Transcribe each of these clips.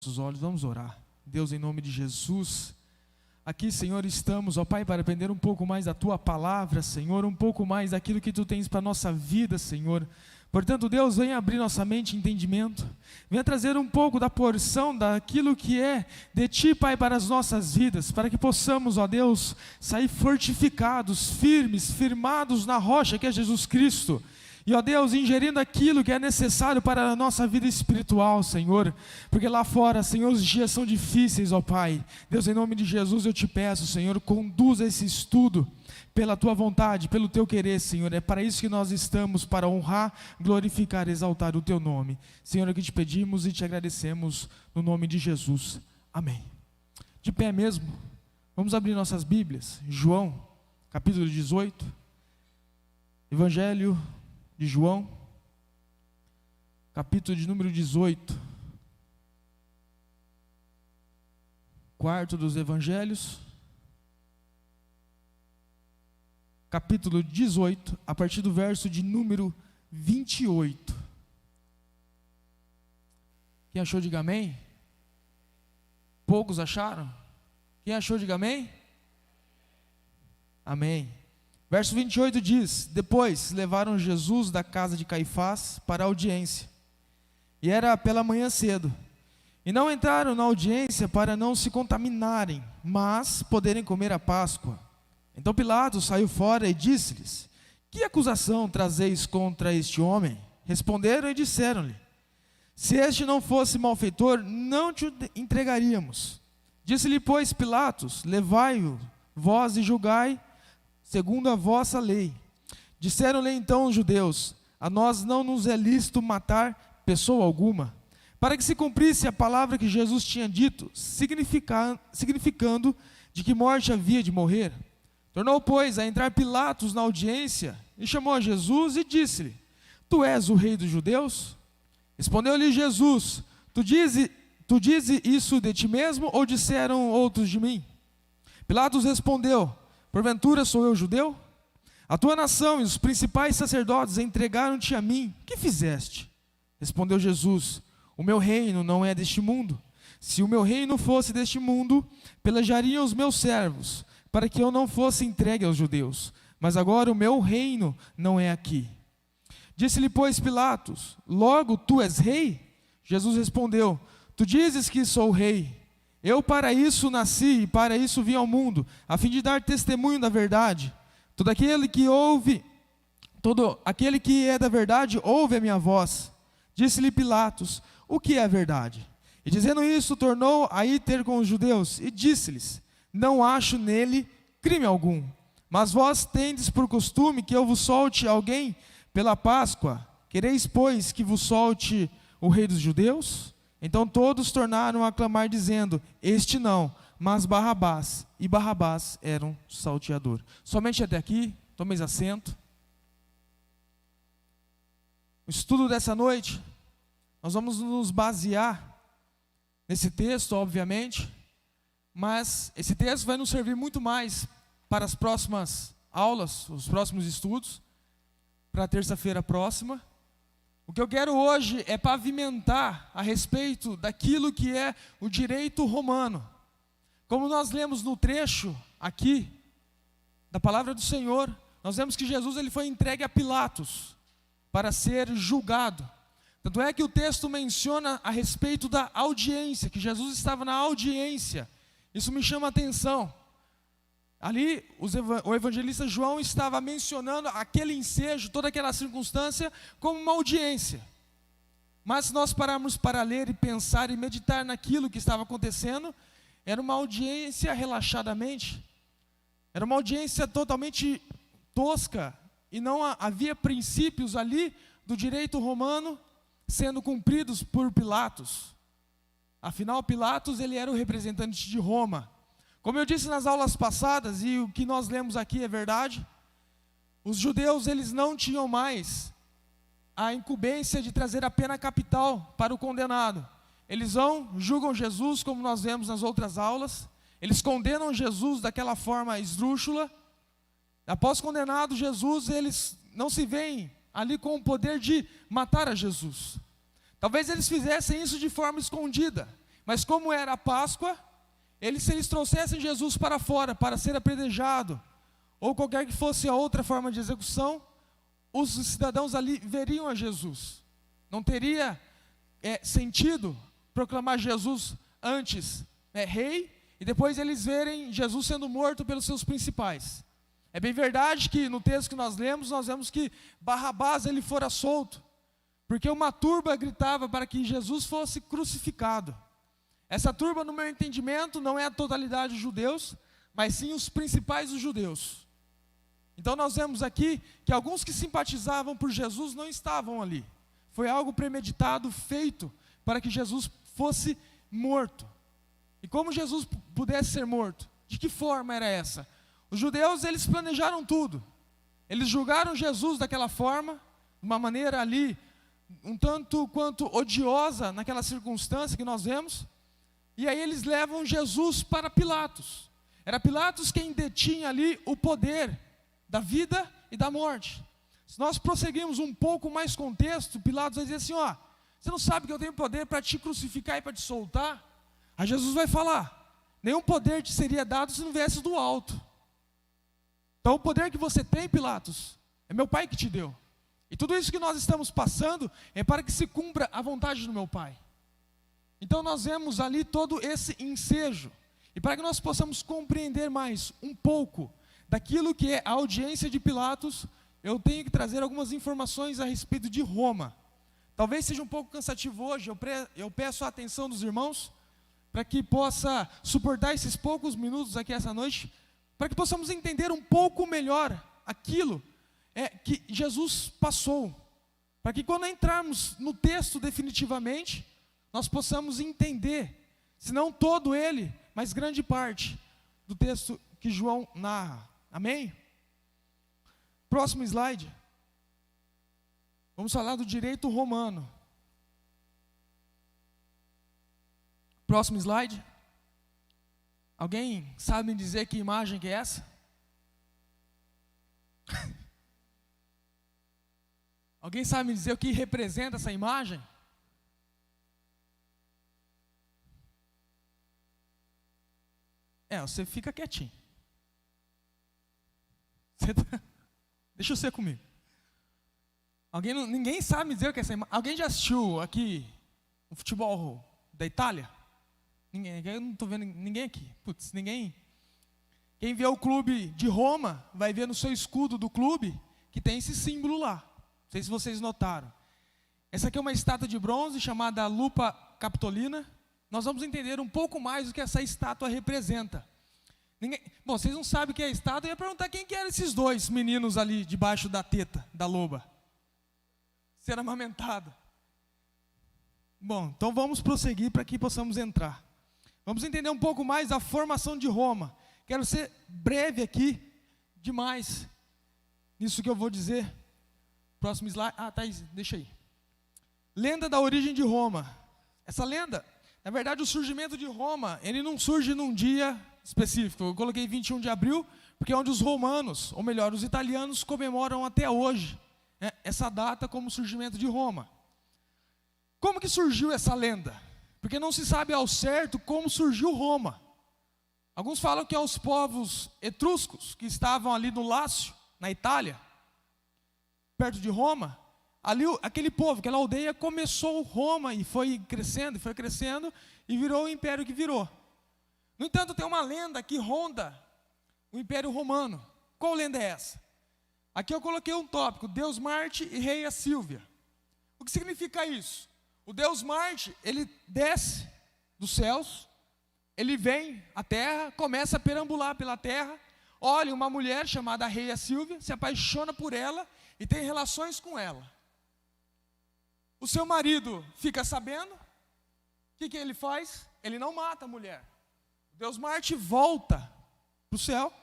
Nossos olhos, vamos orar. Deus, em nome de Jesus, aqui, Senhor, estamos, ó Pai, para aprender um pouco mais da Tua palavra, Senhor, um pouco mais daquilo que Tu tens para a nossa vida, Senhor. Portanto, Deus, venha abrir nossa mente e entendimento, venha trazer um pouco da porção daquilo que é de Ti, Pai, para as nossas vidas, para que possamos, ó Deus, sair fortificados, firmes, firmados na rocha que é Jesus Cristo. E, ó Deus, ingerindo aquilo que é necessário para a nossa vida espiritual, Senhor. Porque lá fora, Senhor, os dias são difíceis, ó Pai. Deus, em nome de Jesus, eu te peço, Senhor, conduza esse estudo pela Tua vontade, pelo Teu querer, Senhor. É para isso que nós estamos, para honrar, glorificar, exaltar o Teu nome. Senhor, é o que te pedimos e te agradecemos no nome de Jesus. Amém. De pé mesmo, vamos abrir nossas Bíblias. João, capítulo 18. Evangelho de João, capítulo de número 18, quarto dos evangelhos, capítulo 18, a partir do verso de número 28. Quem achou, diga amém. Poucos acharam? Quem achou, diga amém. Amém. Verso 28 diz: depois levaram Jesus da casa de Caifás para a audiência, e era pela manhã cedo, e não entraram na audiência para não se contaminarem, mas poderem comer a Páscoa. Então Pilatos saiu fora e disse-lhes: que acusação trazeis contra este homem? Responderam e disseram-lhe: se este não fosse malfeitor, não te entregaríamos. Disse-lhe, pois, Pilatos: levai-o vós e julgai segundo a vossa lei. Disseram-lhe então os judeus: a nós não nos é lícito matar pessoa alguma, para que se cumprisse a palavra que Jesus tinha dito, significando de que morte havia de morrer. Tornou, pois, a entrar Pilatos na audiência, e chamou a Jesus e disse-lhe: tu és o rei dos judeus? Respondeu-lhe Jesus: tu dizes isso de ti mesmo, ou disseram outros de mim? Pilatos respondeu: porventura sou eu judeu? A tua nação e os principais sacerdotes entregaram-te a mim. Que fizeste? Respondeu Jesus: o meu reino não é deste mundo. Se o meu reino fosse deste mundo, pelejariam os meus servos, para que eu não fosse entregue aos judeus. Mas agora o meu reino não é aqui. Disse-lhe, pois, Pilatos: logo tu és rei? Jesus respondeu: tu dizes que sou rei. Eu para isso nasci e para isso vim ao mundo, a fim de dar testemunho da verdade. Todo aquele que é da verdade, ouve a minha voz. Disse-lhe Pilatos: o que é a verdade? E dizendo isso, tornou a ir ter com os judeus, e disse-lhes: não acho nele crime algum. Mas vós tendes por costume que eu vos solte alguém pela Páscoa. Quereis, pois, que vos solte o rei dos judeus? Então todos tornaram a clamar, dizendo: este não, mas Barrabás. E Barrabás era um salteador. Somente até aqui, tomeis assento. O estudo dessa noite, nós vamos nos basear nesse texto, obviamente, mas esse texto vai nos servir muito mais para as próximas aulas, os próximos estudos, para a terça-feira próxima. O que eu quero hoje é pavimentar a respeito daquilo que é o direito romano. Como nós lemos no trecho aqui da palavra do Senhor, nós vemos que Jesus ele foi entregue a Pilatos para ser julgado. Tanto é que o texto menciona a respeito da audiência, que Jesus estava na audiência. Isso me chama a atenção. Ali, o evangelista João estava mencionando aquele ensejo, toda aquela circunstância, como uma audiência. Mas se nós pararmos para ler e pensar e meditar naquilo que estava acontecendo, era uma audiência relaxadamente, era uma audiência totalmente tosca, e não havia princípios ali do direito romano sendo cumpridos por Pilatos. Afinal, Pilatos ele era o representante de Roma. Como eu disse nas aulas passadas, e o que nós lemos aqui é verdade, os judeus eles não tinham mais a incumbência de trazer a pena capital para o condenado. Eles julgam Jesus, como nós vemos nas outras aulas, eles condenam Jesus daquela forma esdrúxula. Após condenado Jesus, eles não se veem ali com o poder de matar a Jesus. Talvez eles fizessem isso de forma escondida, Mas como era a Páscoa, se eles trouxessem Jesus para fora, para ser apedrejado, ou qualquer que fosse a outra forma de execução, os cidadãos ali veriam a Jesus. Não teria sentido proclamar Jesus antes rei, e depois eles verem Jesus sendo morto pelos seus principais. É bem verdade que no texto que nós lemos, nós vemos que Barrabás ele fora solto, porque uma turba gritava para que Jesus fosse crucificado. Essa turba, no meu entendimento, não é a totalidade dos judeus, mas sim os principais dos judeus. Então nós vemos aqui que alguns que simpatizavam por Jesus não estavam ali. Foi algo premeditado, feito, para que Jesus fosse morto. E como Jesus pudesse ser morto? De que forma era essa? Os judeus, eles planejaram tudo. Eles julgaram Jesus daquela forma, de uma maneira ali, um tanto quanto odiosa naquela circunstância que nós vemos. E aí eles levam Jesus para Pilatos. Era Pilatos quem detinha ali o poder da vida e da morte. Se nós prosseguirmos um pouco mais contexto, Pilatos vai dizer assim, você não sabe que eu tenho poder para te crucificar e para te soltar? Aí Jesus vai falar, nenhum poder te seria dado se não viesse do alto. Então o poder que você tem, Pilatos, é meu Pai que te deu. E tudo isso que nós estamos passando é para que se cumpra a vontade do meu Pai. Então nós vemos ali todo esse ensejo. E para que nós possamos compreender mais um pouco daquilo que é a audiência de Pilatos, eu tenho que trazer algumas informações a respeito de Roma. Talvez seja um pouco cansativo hoje, eu peço a atenção dos irmãos, para que possa suportar esses poucos minutos aqui essa noite, para que possamos entender um pouco melhor aquilo que Jesus passou. Para que quando entrarmos no texto definitivamente, nós possamos entender, se não todo ele, mas grande parte do texto que João narra. Amém? Próximo slide. Vamos falar do direito romano. Próximo slide. Alguém sabe me dizer que imagem que é essa? Alguém sabe me dizer o que representa essa imagem? Você fica quietinho. Deixa eu ser comigo. Ninguém sabe me dizer o que é essa imagem. Alguém já assistiu aqui o futebol da Itália? Ninguém, eu não estou vendo ninguém aqui. Putz, ninguém. Quem vê o clube de Roma, vai ver no seu escudo do clube, que tem esse símbolo lá. Não sei se vocês notaram. Essa aqui é uma estátua de bronze chamada Lupa Capitolina. Nós vamos entender um pouco mais do que essa estátua representa. Bom, vocês não sabem o que é a estátua, eu ia perguntar quem que eram esses dois meninos ali debaixo da teta da loba. Sendo amamentada. Bom, então vamos prosseguir para que possamos entrar. Vamos entender um pouco mais da formação de Roma. Quero ser breve aqui, demais, nisso que eu vou dizer. Próximo slide. Thaís, deixa aí. Lenda da origem de Roma. Essa lenda, na verdade, o surgimento de Roma, ele não surge num dia específico. Eu coloquei 21 de abril, porque é onde os romanos, ou melhor, os italianos, comemoram até hoje essa data como surgimento de Roma. Como que surgiu essa lenda? Porque não se sabe ao certo como surgiu Roma. Alguns falam que é os povos etruscos, que estavam ali no Lácio, na Itália, perto de Roma. Ali aquele povo, aquela aldeia começou Roma e foi crescendo, e virou o império que virou. No entanto, tem uma lenda que ronda o Império Romano. Qual lenda é essa? Aqui eu coloquei um tópico, Deus Marte e Reia Sílvia. O que significa isso? O Deus Marte, ele desce dos céus, ele vem à terra, começa a perambular pela terra, olha uma mulher chamada Reia Sílvia, se apaixona por ela e tem relações com ela. O seu marido fica sabendo, o que ele faz? Ele não mata a mulher. Deus Marte volta para o céu,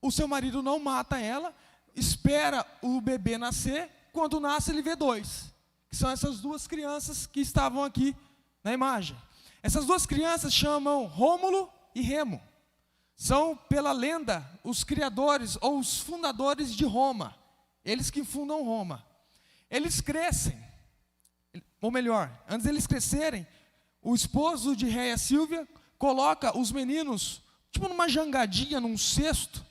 o seu marido não mata ela, espera o bebê nascer, quando nasce ele vê dois, que são essas duas crianças que estavam aqui na imagem. Essas duas crianças chamam Rômulo e Remo. São, pela lenda, os criadores ou os fundadores de Roma. Eles que fundam Roma. Eles crescem, ou melhor, antes deles crescerem, o esposo de Réia Sílvia coloca os meninos, tipo numa jangadinha, num cesto,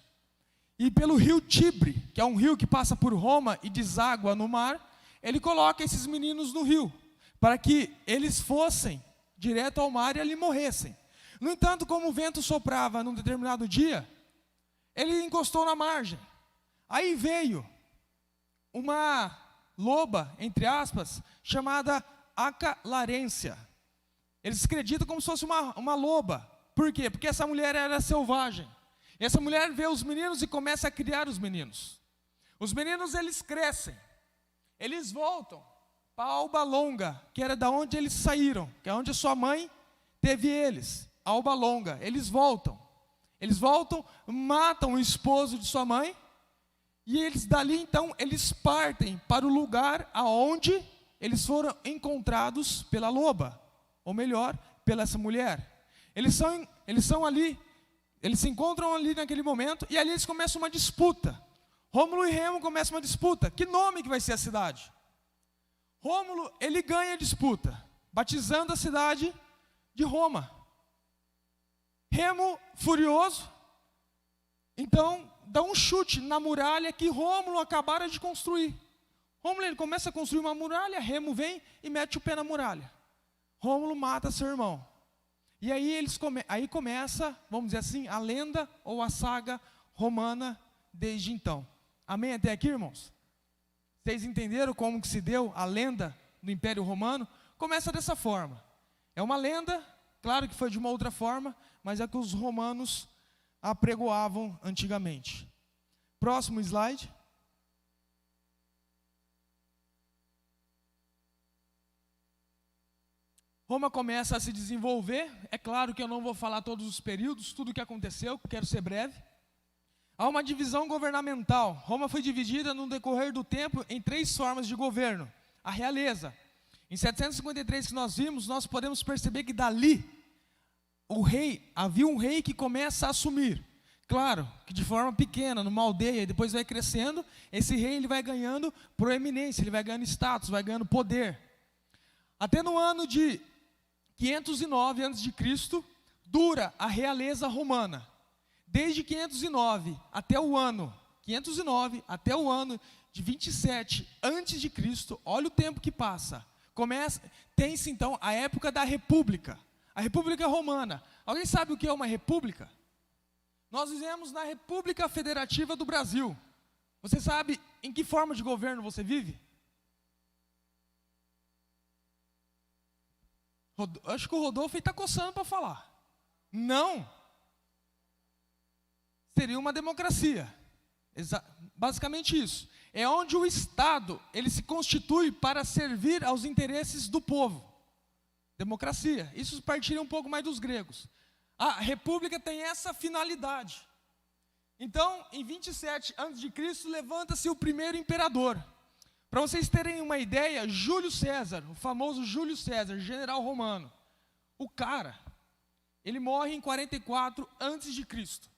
e pelo rio Tibre, que é um rio que passa por Roma e deságua no mar, ele coloca esses meninos no rio, para que eles fossem direto ao mar e ali morressem. No entanto, como o vento soprava num determinado dia, ele encostou na margem. Aí veio uma loba, entre aspas, chamada Acalarência. Eles acreditam como se fosse uma loba. Por quê? Porque essa mulher era selvagem. E essa mulher vê os meninos e começa a criar os meninos. Os meninos, eles crescem. Eles voltam para Alba Longa, que era da onde eles saíram, que é onde a sua mãe teve eles. Alba Longa. Eles voltam, matam o esposo de sua mãe, e eles dali então, eles partem para o lugar aonde eles foram encontrados pela loba, ou melhor, pela essa mulher. Eles são ali, eles se encontram ali naquele momento, e ali eles começam uma disputa. Rômulo e Remo começam uma disputa. Que nome que vai ser a cidade? Rômulo, ele ganha a disputa, batizando a cidade de Roma. Remo, furioso, então dá um chute na muralha que Rômulo acabara de construir. Rômulo, ele começa a construir uma muralha, Remo vem e mete o pé na muralha. Rômulo mata seu irmão. E aí, aí começa, vamos dizer assim, a lenda ou a saga romana desde então. Amém até aqui, irmãos? Vocês entenderam como que se deu a lenda do Império Romano? Começa dessa forma. É uma lenda, claro que foi de uma outra forma, mas é que os romanos apregoavam antigamente. Próximo slide. Roma começa a se desenvolver. É claro que eu não vou falar todos os períodos, tudo o que aconteceu, quero ser breve. Há uma divisão governamental. Roma foi dividida no decorrer do tempo em 3 formas de governo. A realeza. Em 753 que nós vimos, nós podemos perceber que dali, havia um rei que começa a assumir. Claro, que de forma pequena, numa aldeia, e depois vai crescendo, esse rei ele vai ganhando proeminência, ele vai ganhando status, vai ganhando poder. Até no ano de 509 a.C., dura a realeza romana. Desde 509 até o ano de 27 a.C., olha o tempo que passa. Tem-se então a época da República, a República Romana. Alguém sabe o que é uma república? Nós vivemos na República Federativa do Brasil. Você sabe em que forma de governo você vive? Acho que o Rodolfo está coçando para falar. Não. Seria uma democracia. Basicamente isso. É onde o Estado ele se constitui para servir aos interesses do povo. Democracia. Isso partilha um pouco mais dos gregos. A república tem essa finalidade. Então, em 27 a.C., levanta-se o primeiro imperador. Para vocês terem uma ideia, Júlio César, o famoso Júlio César, general romano, o cara, ele morre em 44 a.C.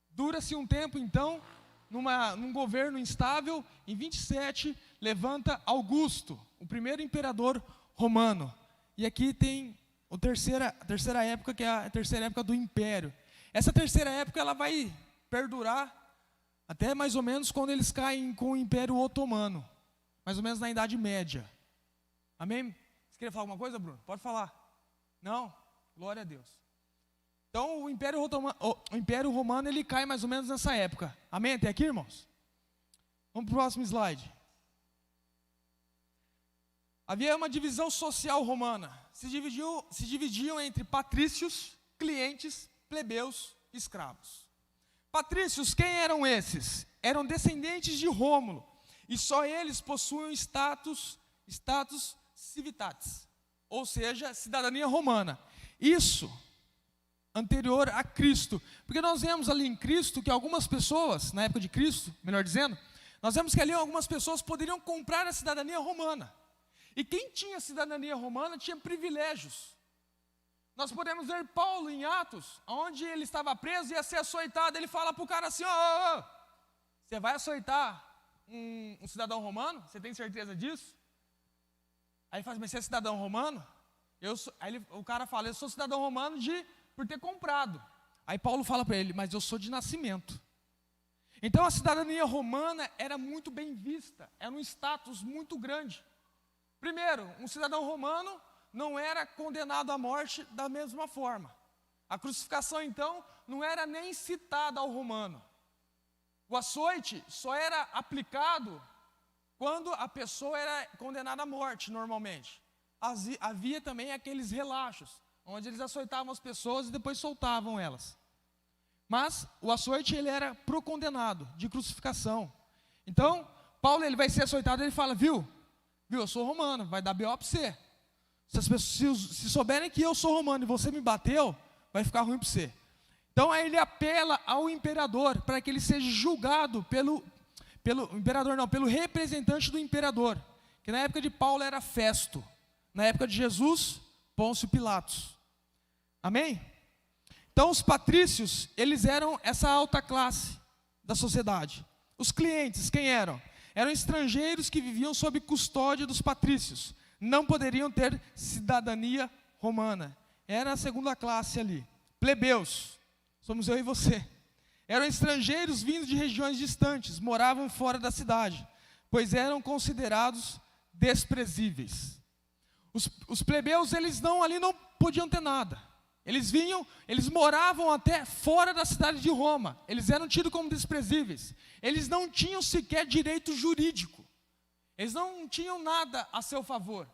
Dura-se um tempo, então, num governo instável. Em 27, levanta Augusto, o primeiro imperador romano. E aqui tem a terceira época, que é a terceira época do Império. Essa terceira época ela vai perdurar até mais ou menos quando eles caem com o Império Otomano. Mais ou menos na Idade Média. Amém? Você queria falar alguma coisa, Bruno? Pode falar. Não? Glória a Deus. Então, o Império Romano, ele cai mais ou menos nessa época. Amém? Até aqui, irmãos? Vamos para o próximo slide. Havia uma divisão social romana. Se dividiam entre patrícios, clientes, plebeus e escravos. Patrícios, quem eram esses? Eram descendentes de Rômulo. E só eles possuem status civitatis, ou seja, cidadania romana. Isso anterior a Cristo, porque nós vemos ali em Cristo que algumas pessoas, na época de Cristo, melhor dizendo, nós vemos que ali algumas pessoas poderiam comprar a cidadania romana. E quem tinha cidadania romana tinha privilégios. Nós podemos ver Paulo em Atos, onde ele estava preso e ia ser açoitado. Ele fala para o cara assim: você vai açoitar um cidadão romano? Você tem certeza disso? Aí ele fala: mas você é cidadão romano? O cara fala, eu sou cidadão romano por ter comprado. Aí Paulo fala para ele, mas eu sou de nascimento. Então a cidadania romana era muito bem vista, era um status muito grande. Primeiro, um cidadão romano não era condenado à morte da mesma forma. A crucificação, então, não era nem citada ao romano. O açoite só era aplicado quando a pessoa era condenada à morte, normalmente. Havia também aqueles relachos, onde eles açoitavam as pessoas e depois soltavam elas. Mas o açoite, ele era pro condenado, de crucificação. Então, Paulo, ele vai ser açoitado, ele fala, viu, eu sou romano, vai dar B.O. para você. Se as pessoas, se souberem que eu sou romano e você me bateu, vai ficar ruim para você. Então, aí ele apela ao imperador, para que ele seja julgado pelo representante do imperador, que na época de Paulo era Festo, na época de Jesus, Pôncio Pilatos. Amém? Então, os patrícios, eles eram essa alta classe da sociedade. Os clientes, quem eram? Eram estrangeiros que viviam sob custódia dos patrícios. Não poderiam ter cidadania romana. Era a segunda classe ali. Plebeus, somos eu e você. Eram estrangeiros vindos de regiões distantes, moravam fora da cidade, pois eram considerados desprezíveis. Os plebeus, eles não podiam ter nada. Eles moravam até fora da cidade de Roma. Eles eram tidos como desprezíveis. Eles não tinham sequer direito jurídico. Eles não tinham nada a seu favor.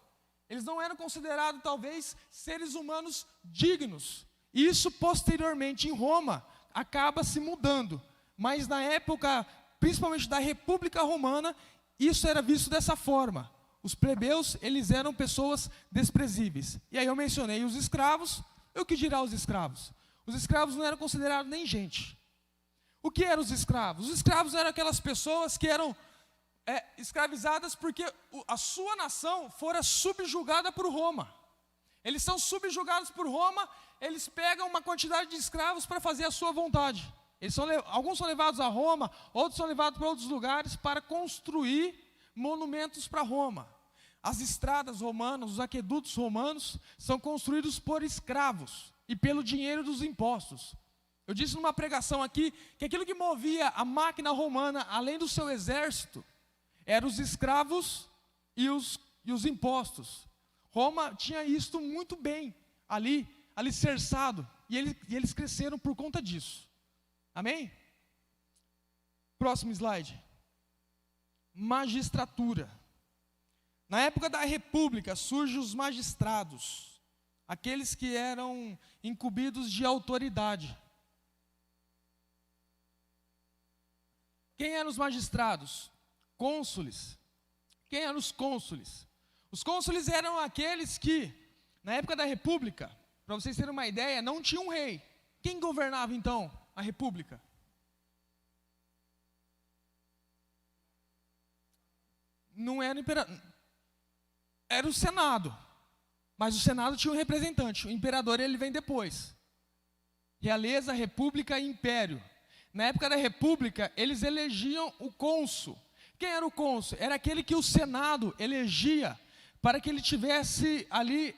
Eles não eram considerados, talvez, seres humanos dignos. Isso, posteriormente, em Roma, acaba se mudando. Mas na época, principalmente da República Romana, isso era visto dessa forma. Os plebeus, eles eram pessoas desprezíveis. E aí eu mencionei os escravos. O que dirá os escravos? Os escravos não eram considerados nem gente. O que eram os escravos? Os escravos eram aquelas pessoas que eram escravizadas porque a sua nação fora subjugada por Roma. Eles são subjugados por Roma, eles pegam uma quantidade de escravos para fazer a sua vontade. Alguns são levados a Roma, outros são levados para outros lugares para construir monumentos para Roma. As estradas romanas, os aquedutos romanos, são construídos por escravos e pelo dinheiro dos impostos. Eu disse numa pregação aqui que aquilo que movia a máquina romana, além do seu exército, eram os escravos e os impostos. Roma tinha isto muito bem alicerçado, e eles cresceram por conta disso. Amém? Próximo slide. Magistratura. Na época da República, surgem os magistrados, aqueles que eram incumbidos de autoridade. Quem eram os magistrados? Cônsules. Quem eram os cônsules? Os cônsules eram aqueles que, na época da República, para vocês terem uma ideia, não tinha um rei. Quem governava então a República? Não era o imperador. Era o Senado, mas o Senado tinha um representante, o imperador ele vem depois. Realeza, República e Império. Na época da República, eles elegiam o cônsul. Quem era o cônsul? Era aquele que o Senado elegia para que ele tivesse ali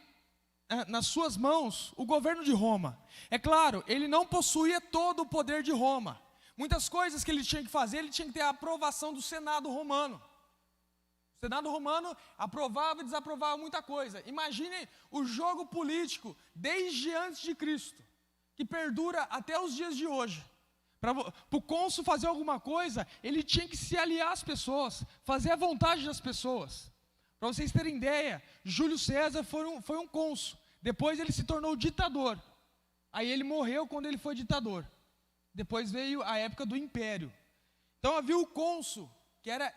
nas suas mãos o governo de Roma. É claro, ele não possuía todo o poder de Roma. Muitas coisas que ele tinha que fazer, ele tinha que ter a aprovação do Senado romano. O Senado romano aprovava e desaprovava muita coisa. Imaginem o jogo político desde antes de Cristo, que perdura até os dias de hoje. Para o cônsul fazer alguma coisa, ele tinha que se aliar às pessoas, fazer a vontade das pessoas. Para vocês terem ideia, Júlio César foi um cônsul. Depois ele se tornou ditador. Aí ele morreu quando ele foi ditador. Depois veio a época do Império. Então havia o cônsul, que era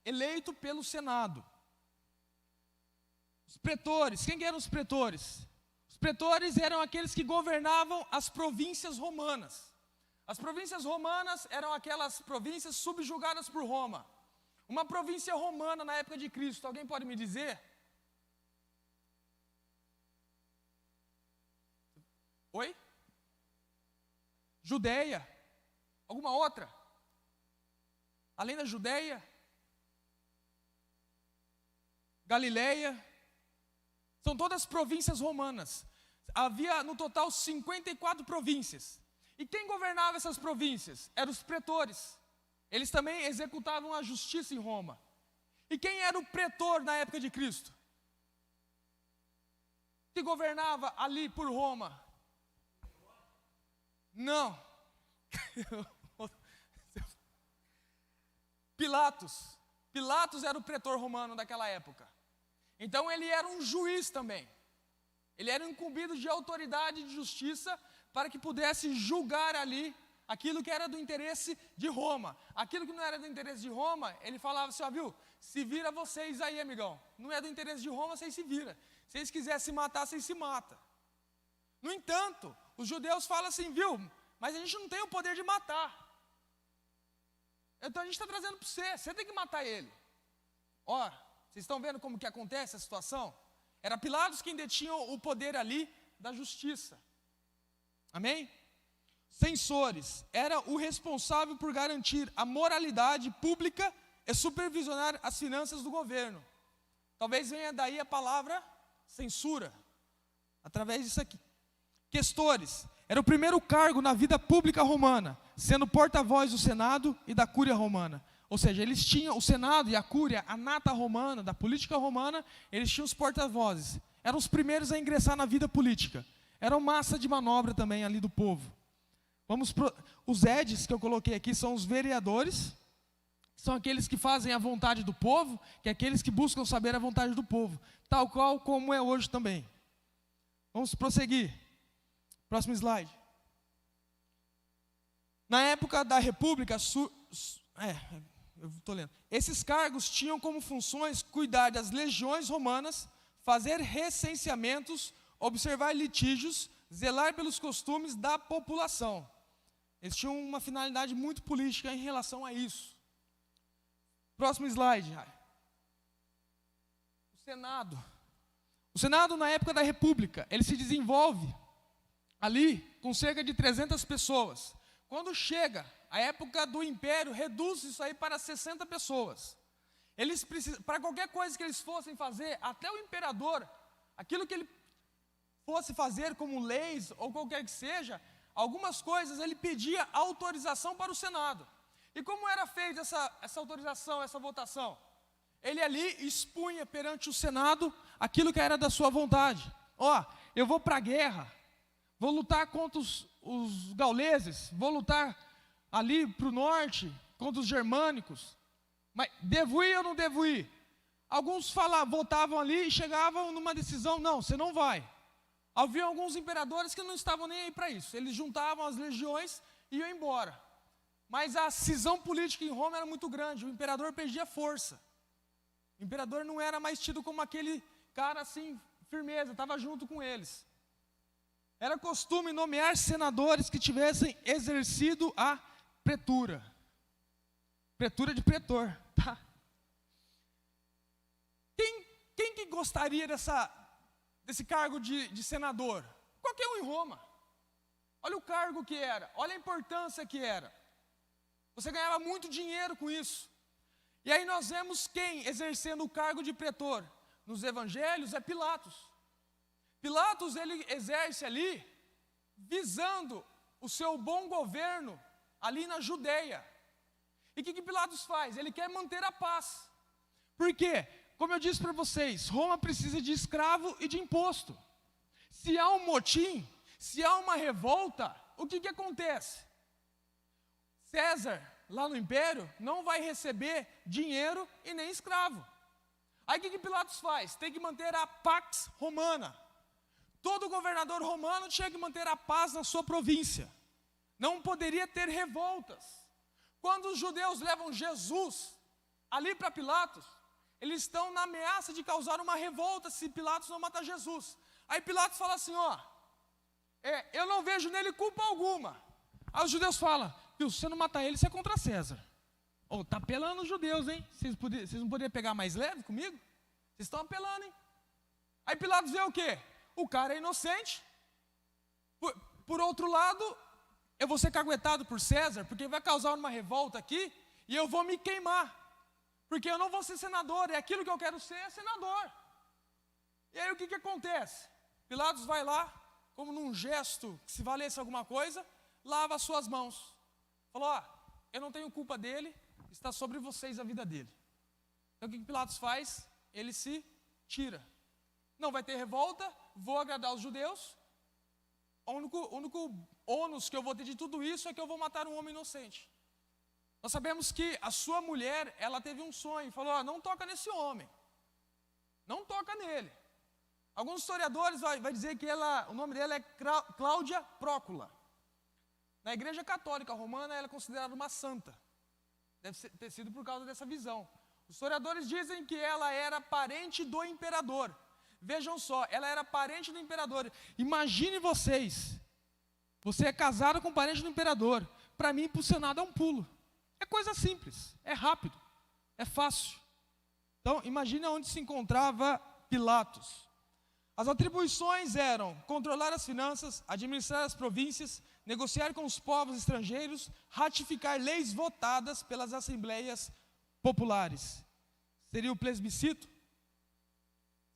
eleito pelo Senado. Os pretores, quem eram os pretores? Os pretores eram aqueles que governavam as províncias romanas. As províncias romanas eram aquelas províncias subjugadas por Roma. Uma província romana na época de Cristo, alguém pode me dizer? Oi? Judeia. Alguma outra? Além da Judeia? Galileia? São todas províncias romanas. Havia no total 54 províncias. E quem governava essas províncias? Eram os pretores. Eles também executavam a justiça em Roma. E quem era o pretor na época de Cristo? Que governava ali por Roma? Não. Pilatos. Pilatos era o pretor romano daquela época. Então ele era um juiz também. Ele era incumbido de autoridade de justiça para que pudesse julgar ali aquilo que era do interesse de Roma. Aquilo que não era do interesse de Roma, ele falava assim, ó, viu, se vira vocês aí, amigão. Não é do interesse de Roma, vocês se viram. Se vocês quiserem se matar, vocês se matam. No entanto, os judeus falam assim, viu, mas a gente não tem o poder de matar. Então a gente está trazendo para você tem que matar ele. Ó, vocês estão vendo como que acontece a situação? Era Pilatos quem detinha o poder ali da justiça. Amém? Censores, era o responsável por garantir a moralidade pública e supervisionar as finanças do governo. Talvez venha daí a palavra censura, através disso aqui. Questores, era o primeiro cargo na vida pública romana, sendo porta-voz do Senado e da Cúria romana. Ou seja, eles tinham o Senado e a Cúria, a nata romana, da política romana, eles tinham os porta-vozes. Eram os primeiros a ingressar na vida política. Eram massa de manobra também ali do povo. Os edes que eu coloquei aqui são os vereadores, são aqueles que fazem a vontade do povo, que é aqueles que buscam saber a vontade do povo, tal qual como é hoje também. Vamos prosseguir. Próximo slide. Na época da República, eu estou lendo. Esses cargos tinham como funções cuidar das legiões romanas, fazer recenseamentos, observar litígios, zelar pelos costumes da população. Eles tinham uma finalidade muito política em relação a isso. Próximo slide. O Senado. O Senado, na época da República, ele se desenvolve ali com cerca de 300 pessoas. Quando chega a época do Império, reduz isso aí para 60 pessoas. Eles precisam, para qualquer coisa que eles fossem fazer, até o imperador, aquilo que ele fosse fazer como leis ou qualquer que seja, algumas coisas ele pedia autorização para o Senado. E como era feita essa autorização, essa votação? Ele ali expunha perante o Senado aquilo que era da sua vontade. Ó, eu vou para a guerra, vou lutar contra os gauleses, vou lutar ali para o norte, contra os germânicos. Mas devo ir ou não devo ir? Alguns votavam ali e chegavam numa decisão, não, você não vai. Havia alguns imperadores que não estavam nem aí para isso. Eles juntavam as legiões e iam embora. Mas a cisão política em Roma era muito grande, o imperador perdia força. O imperador não era mais tido como aquele cara assim, firmeza, estava junto com eles. Era costume nomear senadores que tivessem exercido a pretura. Pretura de pretor, tá? Quem que gostaria desse cargo de senador? Qualquer um em Roma. Olha o cargo que era, olha a importância que era. Você ganhava muito dinheiro com isso. E aí nós vemos quem exercendo o cargo de pretor. Nos evangelhos é Pilatos. Pilatos ele exerce ali, visando o seu bom governo ali na Judeia. E o que Pilatos faz? Ele quer manter a paz. Por quê? Como eu disse para vocês, Roma precisa de escravo e de imposto. Se há um motim, se há uma revolta, o que acontece? César, lá no Império, não vai receber dinheiro e nem escravo. Aí o que Pilatos faz? Tem que manter a pax romana. Todo governador romano tinha que manter a paz na sua província. Não poderia ter revoltas. Quando os judeus levam Jesus ali para Pilatos, eles estão na ameaça de causar uma revolta se Pilatos não matar Jesus. Aí Pilatos fala assim, ó, eu não vejo nele culpa alguma. Aí os judeus falam, se você não matar ele, você é contra César. Tá apelando os judeus, hein? Vocês não poderiam pegar mais leve comigo? Vocês estão apelando, hein? Aí Pilatos vê o quê? O cara é inocente. Por outro lado, eu vou ser caguetado por César, porque vai causar uma revolta aqui, e eu vou me queimar. Porque eu não vou ser senador, e aquilo que eu quero ser é senador. E aí o que acontece? Pilatos vai lá, como num gesto que se valesse alguma coisa, lava as suas mãos. Falou, eu não tenho culpa dele, está sobre vocês a vida dele. Então o que Pilatos faz? Ele se tira. Não vai ter revolta, vou agradar os judeus. O único ônus que eu vou ter de tudo isso é que eu vou matar um homem inocente. Nós sabemos que a sua mulher, ela teve um sonho, falou, não toca nesse homem. Não toca nele. Alguns historiadores vai dizer que o nome dela é Cláudia Prócula. Na Igreja Católica Romana, ela é considerada uma santa. Deve ter sido por causa dessa visão. Os historiadores dizem que ela era parente do imperador. Vejam só, ela era parente do imperador. Imagine vocês, você é casado com um parente do imperador. Para mim, para o Senado é um pulo. É coisa simples, é rápido, é fácil. Então, imagine onde se encontrava Pilatos. As atribuições eram controlar as finanças, administrar as províncias, negociar com os povos estrangeiros, ratificar leis votadas pelas assembleias populares. Seria o plebiscito?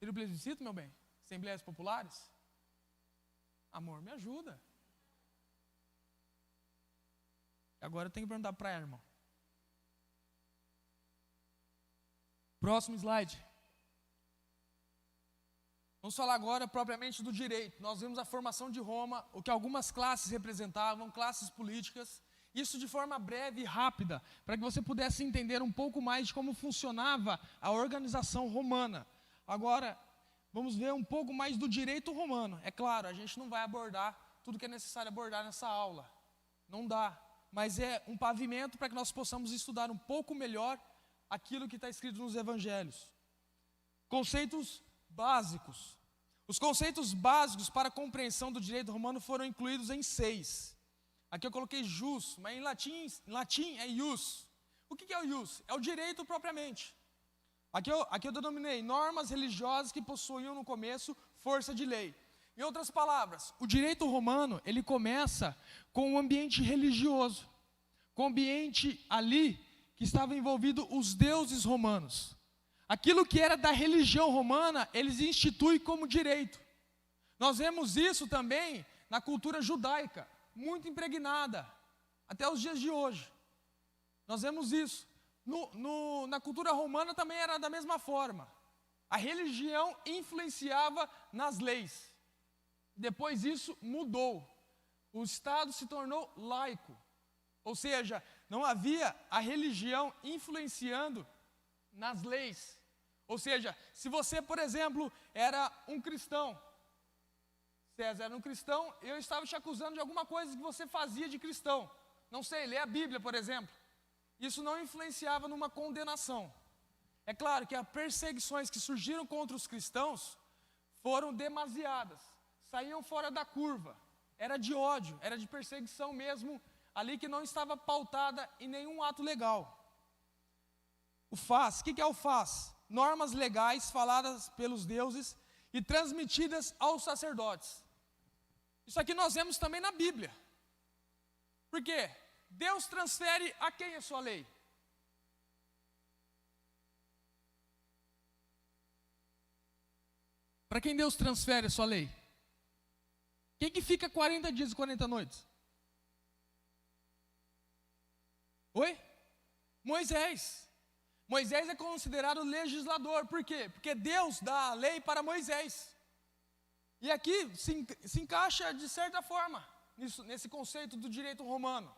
Seria o plebiscito, meu bem? Assembleias populares? Amor, me ajuda. Agora eu tenho que perguntar para ela, irmão. Próximo slide. Vamos falar agora propriamente do direito. Nós vimos a formação de Roma, o que algumas classes representavam, classes políticas. Isso de forma breve e rápida, para que você pudesse entender um pouco mais de como funcionava a organização romana. Agora, vamos ver um pouco mais do direito romano. É claro, a gente não vai abordar tudo que é necessário abordar nessa aula. Não dá. Mas é um pavimento para que nós possamos estudar um pouco melhor aquilo que está escrito nos evangelhos. Conceitos básicos. Os conceitos básicos para a compreensão do direito romano foram incluídos em 6. Aqui eu coloquei jus, mas em latim é ius. O que é o ius? É o direito propriamente. Aqui eu denominei normas religiosas que possuíam no começo força de lei. Em outras palavras, o direito romano, ele começa com um ambiente religioso, com o ambiente ali que estava envolvido os deuses romanos. Aquilo que era da religião romana, eles instituem como direito. Nós vemos isso também na cultura judaica, muito impregnada, até os dias de hoje. Nós vemos isso. Na cultura romana também era da mesma forma. A religião influenciava nas leis. Depois isso mudou. O Estado se tornou laico. Ou seja, não havia a religião influenciando nas leis. Ou seja, se você, por exemplo, era um cristão, César era um cristão, eu estava te acusando de alguma coisa que você fazia de cristão. Não sei, ler a Bíblia, por exemplo. Isso não influenciava numa condenação. É claro que as perseguições que surgiram contra os cristãos foram demasiadas, saíam fora da curva. Era de ódio, era de perseguição mesmo, ali que não estava pautada em nenhum ato legal. O FAS, o que é o FAS? Normas legais faladas pelos deuses e transmitidas aos sacerdotes. Isso aqui nós vemos também na Bíblia. Por quê? Deus transfere a quem a sua lei? Para quem Deus transfere a sua lei? Quem que fica 40 dias e 40 noites? Oi? Moisés. Moisés é considerado legislador. Por quê? Porque Deus dá a lei para Moisés. E aqui se encaixa de certa forma nesse conceito do direito romano.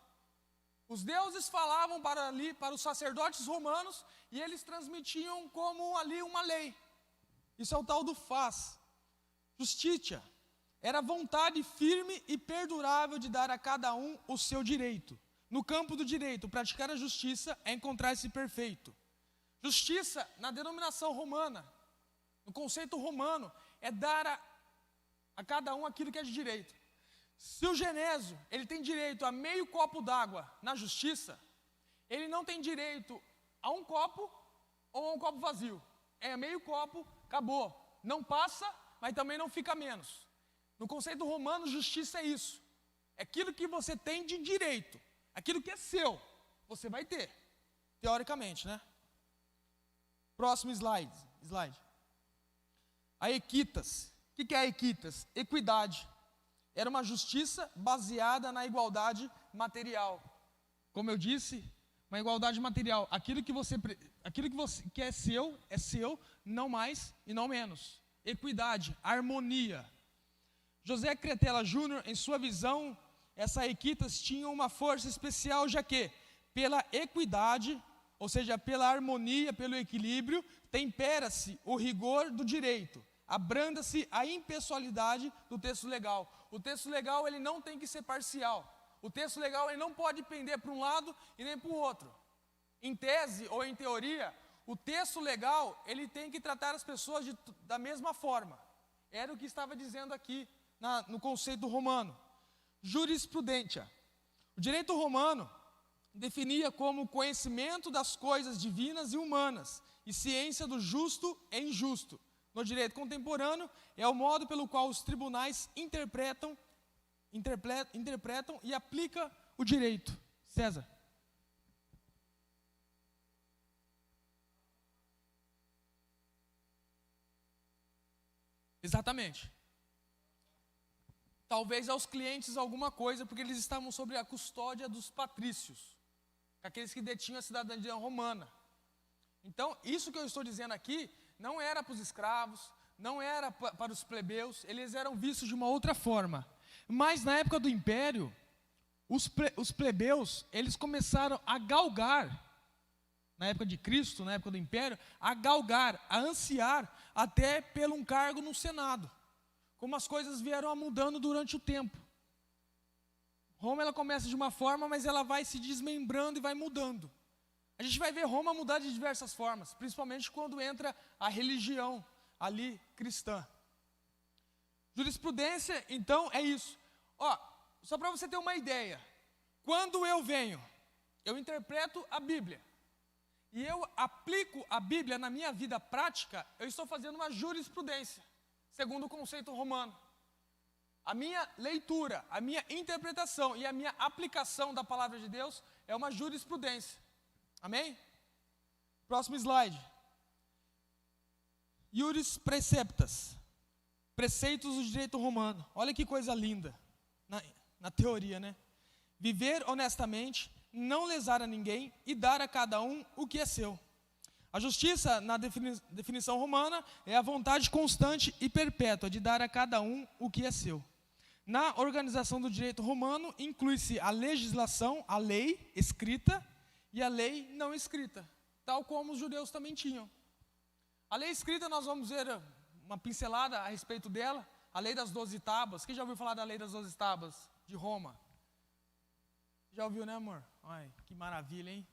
Os deuses falavam para os sacerdotes romanos e eles transmitiam como ali uma lei. Isso é o tal do faz. Justitia era a vontade firme e perdurável de dar a cada um o seu direito. No campo do direito, praticar a justiça é encontrar-se perfeito. Justiça, na denominação romana, no conceito romano, é dar a cada um aquilo que é de direito. Se o genésio, ele tem direito a meio copo d'água na justiça, ele não tem direito a um copo ou a um copo vazio. É meio copo, acabou. Não passa, mas também não fica menos. No conceito romano, justiça é isso. É aquilo que você tem de direito. Aquilo que é seu, você vai ter. Teoricamente, né? Próximo slide. a equitas. O que é a equitas? Equidade. Era uma justiça baseada na igualdade material. Como eu disse, uma igualdade material. Aquilo que você que é seu, não mais e não menos. Equidade, harmonia. José Cretela Júnior, em sua visão, essa equitas tinha uma força especial, já que pela equidade, ou seja, pela harmonia, pelo equilíbrio, tempera-se o rigor do direito, abranda-se a impessoalidade do texto legal. O texto legal ele não tem que ser parcial. O texto legal ele não pode pender para um lado e nem para o outro. Em tese ou em teoria, o texto legal ele tem que tratar as pessoas da mesma forma. Era o que estava dizendo aqui no conceito romano. Jurisprudência. O direito romano definia como conhecimento das coisas divinas e humanas e ciência do justo e injusto. No direito contemporâneo, é o modo pelo qual os tribunais interpretam e aplicam o direito. César. Exatamente. Talvez aos clientes alguma coisa, porque eles estavam sob a custódia dos patrícios, aqueles que detinham a cidadania romana. Então, isso que eu estou dizendo aqui, não era para os escravos, não era para os plebeus, eles eram vistos de uma outra forma. Mas na época do Império, os plebeus, eles começaram a galgar, na época de Cristo, na época do Império, a galgar, a ansiar até pelo um cargo no Senado. Como as coisas vieram mudando durante o tempo. Roma ela começa de uma forma, mas ela vai se desmembrando e vai mudando. A gente vai ver Roma mudar de diversas formas, principalmente quando entra a religião ali cristã. Jurisprudência, então, é isso. Só para você ter uma ideia, quando eu venho, eu interpreto a Bíblia, e eu aplico a Bíblia na minha vida prática, eu estou fazendo uma jurisprudência, segundo o conceito romano. A minha leitura, a minha interpretação e a minha aplicação da palavra de Deus é uma jurisprudência. Amém? Próximo slide. Iuris preceptas. Preceitos do direito romano. Olha que coisa linda. Na teoria, né? Viver honestamente, não lesar a ninguém e dar a cada um o que é seu. A justiça, na definição romana, é a vontade constante e perpétua de dar a cada um o que é seu. Na organização do direito romano, inclui-se a legislação, a lei escrita e a lei não escrita, tal como os judeus também tinham. A lei escrita, nós vamos ver uma pincelada a respeito dela, a lei das 12 tábuas. Quem já ouviu falar da lei das 12 tábuas de Roma? Já ouviu, né, amor? Ai, que maravilha, hein?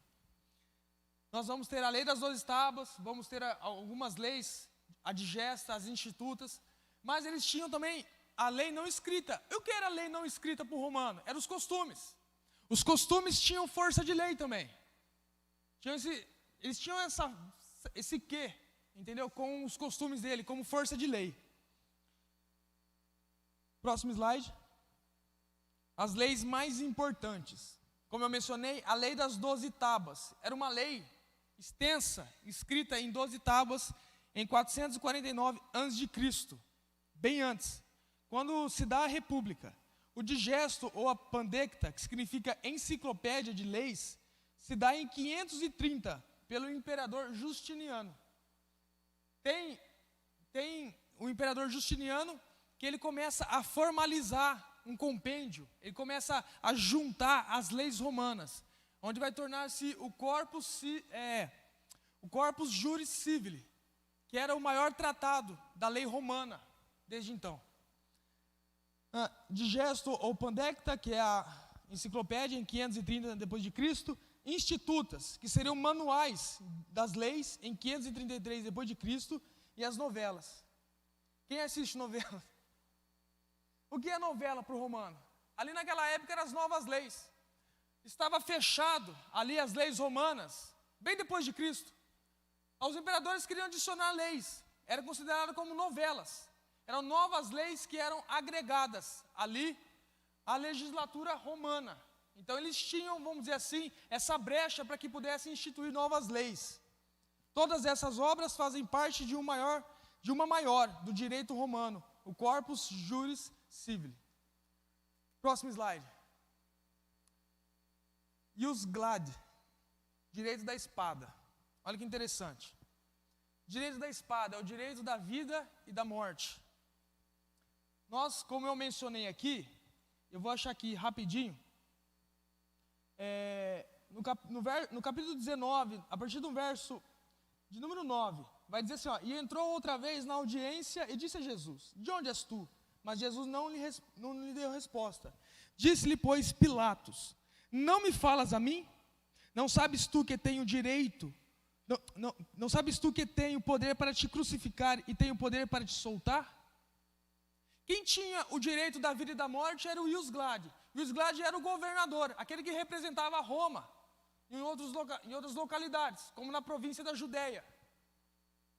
Nós vamos ter a lei das 12 tábuas, vamos ter algumas leis, a digesta, as institutas, mas eles tinham também a lei não escrita. E o que era a lei não escrita para o romano? Eram os costumes. Os costumes tinham força de lei também. Eles tinham esse quê, entendeu? Com os costumes dele, como força de lei. Próximo slide. As leis mais importantes. Como eu mencionei, a lei das 12 tábuas. Era uma lei extensa, escrita em 12 tábuas, em 449 a.C., bem antes. Quando se dá a República, o digesto ou a pandecta, que significa enciclopédia de leis, se dá em 530 pelo imperador Justiniano. Tem o imperador Justiniano que ele começa a formalizar um compêndio, ele começa a juntar as leis romanas, onde vai tornar-se o corpus juris civili, que era o maior tratado da lei romana desde então. Digesto ou pandecta, que é a enciclopédia em 530 depois de Cristo, institutas, que seriam manuais das leis em 533 depois de Cristo, e as novelas. Quem assiste novela? O que é novela para o romano? Ali naquela época eram as novas leis. Estava fechado ali as leis romanas, bem depois de Cristo. Os imperadores queriam adicionar leis, era considerado como novelas. Eram novas leis que eram agregadas ali à legislatura romana. Então eles tinham, vamos dizer assim, essa brecha para que pudessem instituir novas leis. Todas essas obras fazem parte de um maior de uma maior, do direito romano, o Corpus Juris Civile. Próximo slide. Ius glad, direito da espada. Olha que interessante. Direito da espada é o direito da vida e da morte. Nós, como eu mencionei aqui, eu vou achar aqui rapidinho, no capítulo 19, a partir do verso de número 9, vai dizer assim, ó, e entrou outra vez na audiência e disse a Jesus, de onde és tu? Mas Jesus não lhe deu resposta. Disse-lhe, pois, Pilatos, não me falas a mim? Não sabes tu que tenho direito, não sabes tu que tenho poder para te crucificar e tenho poder para te soltar? Quem tinha o direito da vida e da morte era o Ius Glad. Ius Glad era o governador, aquele que representava Roma em outras localidades, como na província da Judéia.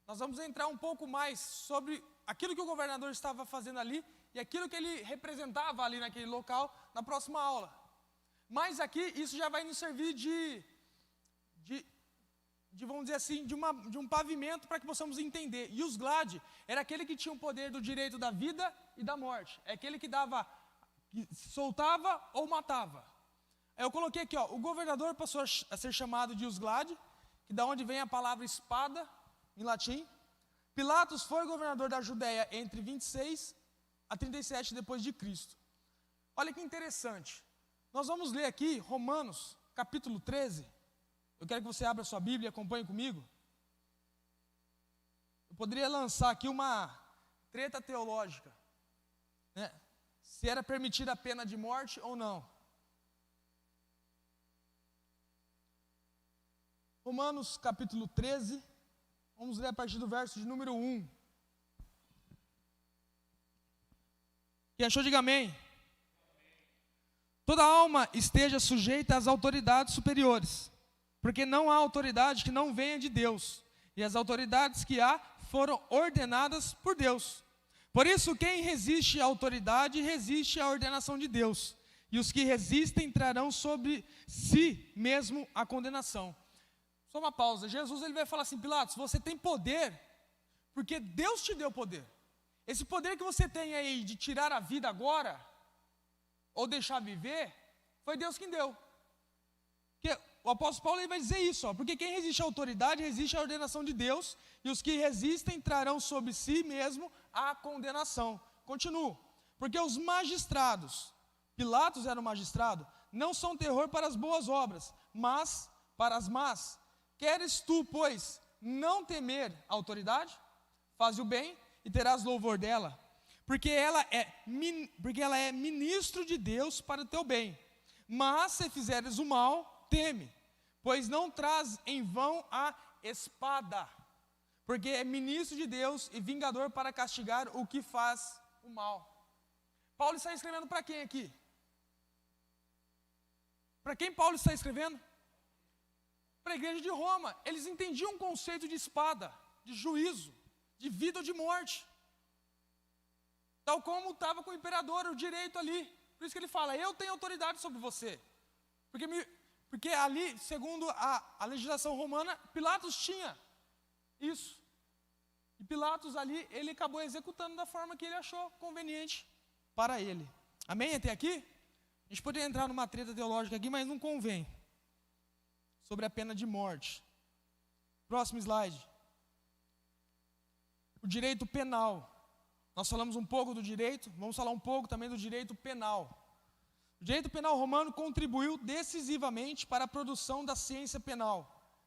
Nós vamos entrar um pouco mais sobre aquilo que o governador estava fazendo ali e aquilo que ele representava ali naquele local na próxima aula. Mas aqui isso já vai nos servir vamos dizer assim, de um pavimento para que possamos entender. Ius Glad era aquele que tinha o poder do direito da vida e da morte. É aquele que soltava ou matava. Eu coloquei aqui, ó, o governador passou a ser chamado de Ius Glad, que da onde vem a palavra espada, em latim. Pilatos foi governador da Judéia entre 26 a 37 depois de Cristo. Olha que interessante. Nós vamos ler aqui Romanos, capítulo 13. Eu quero que você abra sua Bíblia e acompanhe comigo. Eu poderia lançar aqui uma treta teológica, né? Se era permitida a pena de morte ou não. Romanos capítulo 13, vamos ler a partir do verso de número 1. Quem achou, diga amém. Toda alma esteja sujeita às autoridades superiores, porque não há autoridade que não venha de Deus, e as autoridades que há foram ordenadas por Deus. Por isso, quem resiste à autoridade, resiste à ordenação de Deus, e os que resistem trarão sobre si mesmo a condenação. Só uma pausa. Jesus ele vai falar assim, Pilatos, você tem poder, porque Deus te deu poder. Esse poder que você tem aí de tirar a vida agora, ou deixar viver, foi Deus quem deu. Porque o apóstolo Paulo ele vai dizer isso, ó, porque quem resiste à autoridade, resiste à ordenação de Deus, e os que resistem trarão sobre si mesmo a condenação. Continuo. Porque os magistrados, Pilatos era um magistrado, não são terror para as boas obras, mas para as más. Queres tu, pois, não temer a autoridade? Faz o bem e terás louvor dela, porque ela é ministro de Deus para o teu bem. Mas se fizeres o mal, teme, pois não traz em vão a espada, porque é ministro de Deus e vingador para castigar o que faz o mal. Paulo está escrevendo para quem aqui? Para quem Paulo está escrevendo? Para a igreja de Roma. Eles entendiam o conceito de espada, de juízo, de vida ou de morte. Tal como estava com o imperador, o direito ali. Por isso que ele fala, eu tenho autoridade sobre você. Porque ali, segundo a legislação romana, Pilatos tinha isso. E Pilatos ali, ele acabou executando da forma que ele achou conveniente para ele. Amém? Até aqui? A gente poderia entrar numa treta teológica aqui, mas não convém. Sobre a pena de morte. Próximo slide. O direito penal. Nós falamos um pouco do direito, vamos falar um pouco também do direito penal. O direito penal romano contribuiu decisivamente para a produção da ciência penal.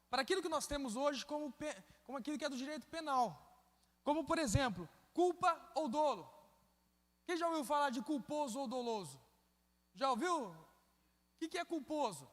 Para aquilo que nós temos hoje como aquilo que é do direito penal. Como, por exemplo, culpa ou dolo. Quem já ouviu falar de culposo ou doloso? Já ouviu? O que é culposo?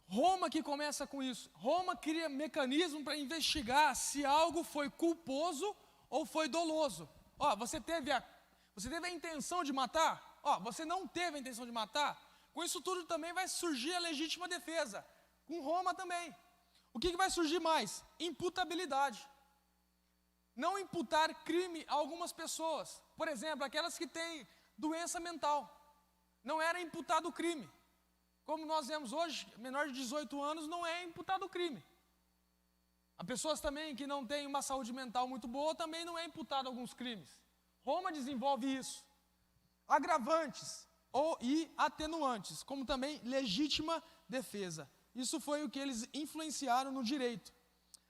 Roma que começa com isso. Roma cria mecanismo para investigar se algo foi culposo ou foi doloso. Ó, você teve a intenção de matar? Ó, você não teve a intenção de matar? Com isso tudo também vai surgir a legítima defesa. Com Roma também. O que vai surgir mais? Imputabilidade. Não imputar crime a algumas pessoas. Por exemplo, aquelas que têm doença mental. Não era imputado o crime. como nós vemos hoje, menor de 18 anos não é imputado crime. Há pessoas também que não têm uma saúde mental muito boa, também não é imputado alguns crimes. Roma desenvolve isso. Agravantes e atenuantes, como também legítima defesa. Isso foi o que eles influenciaram no direito.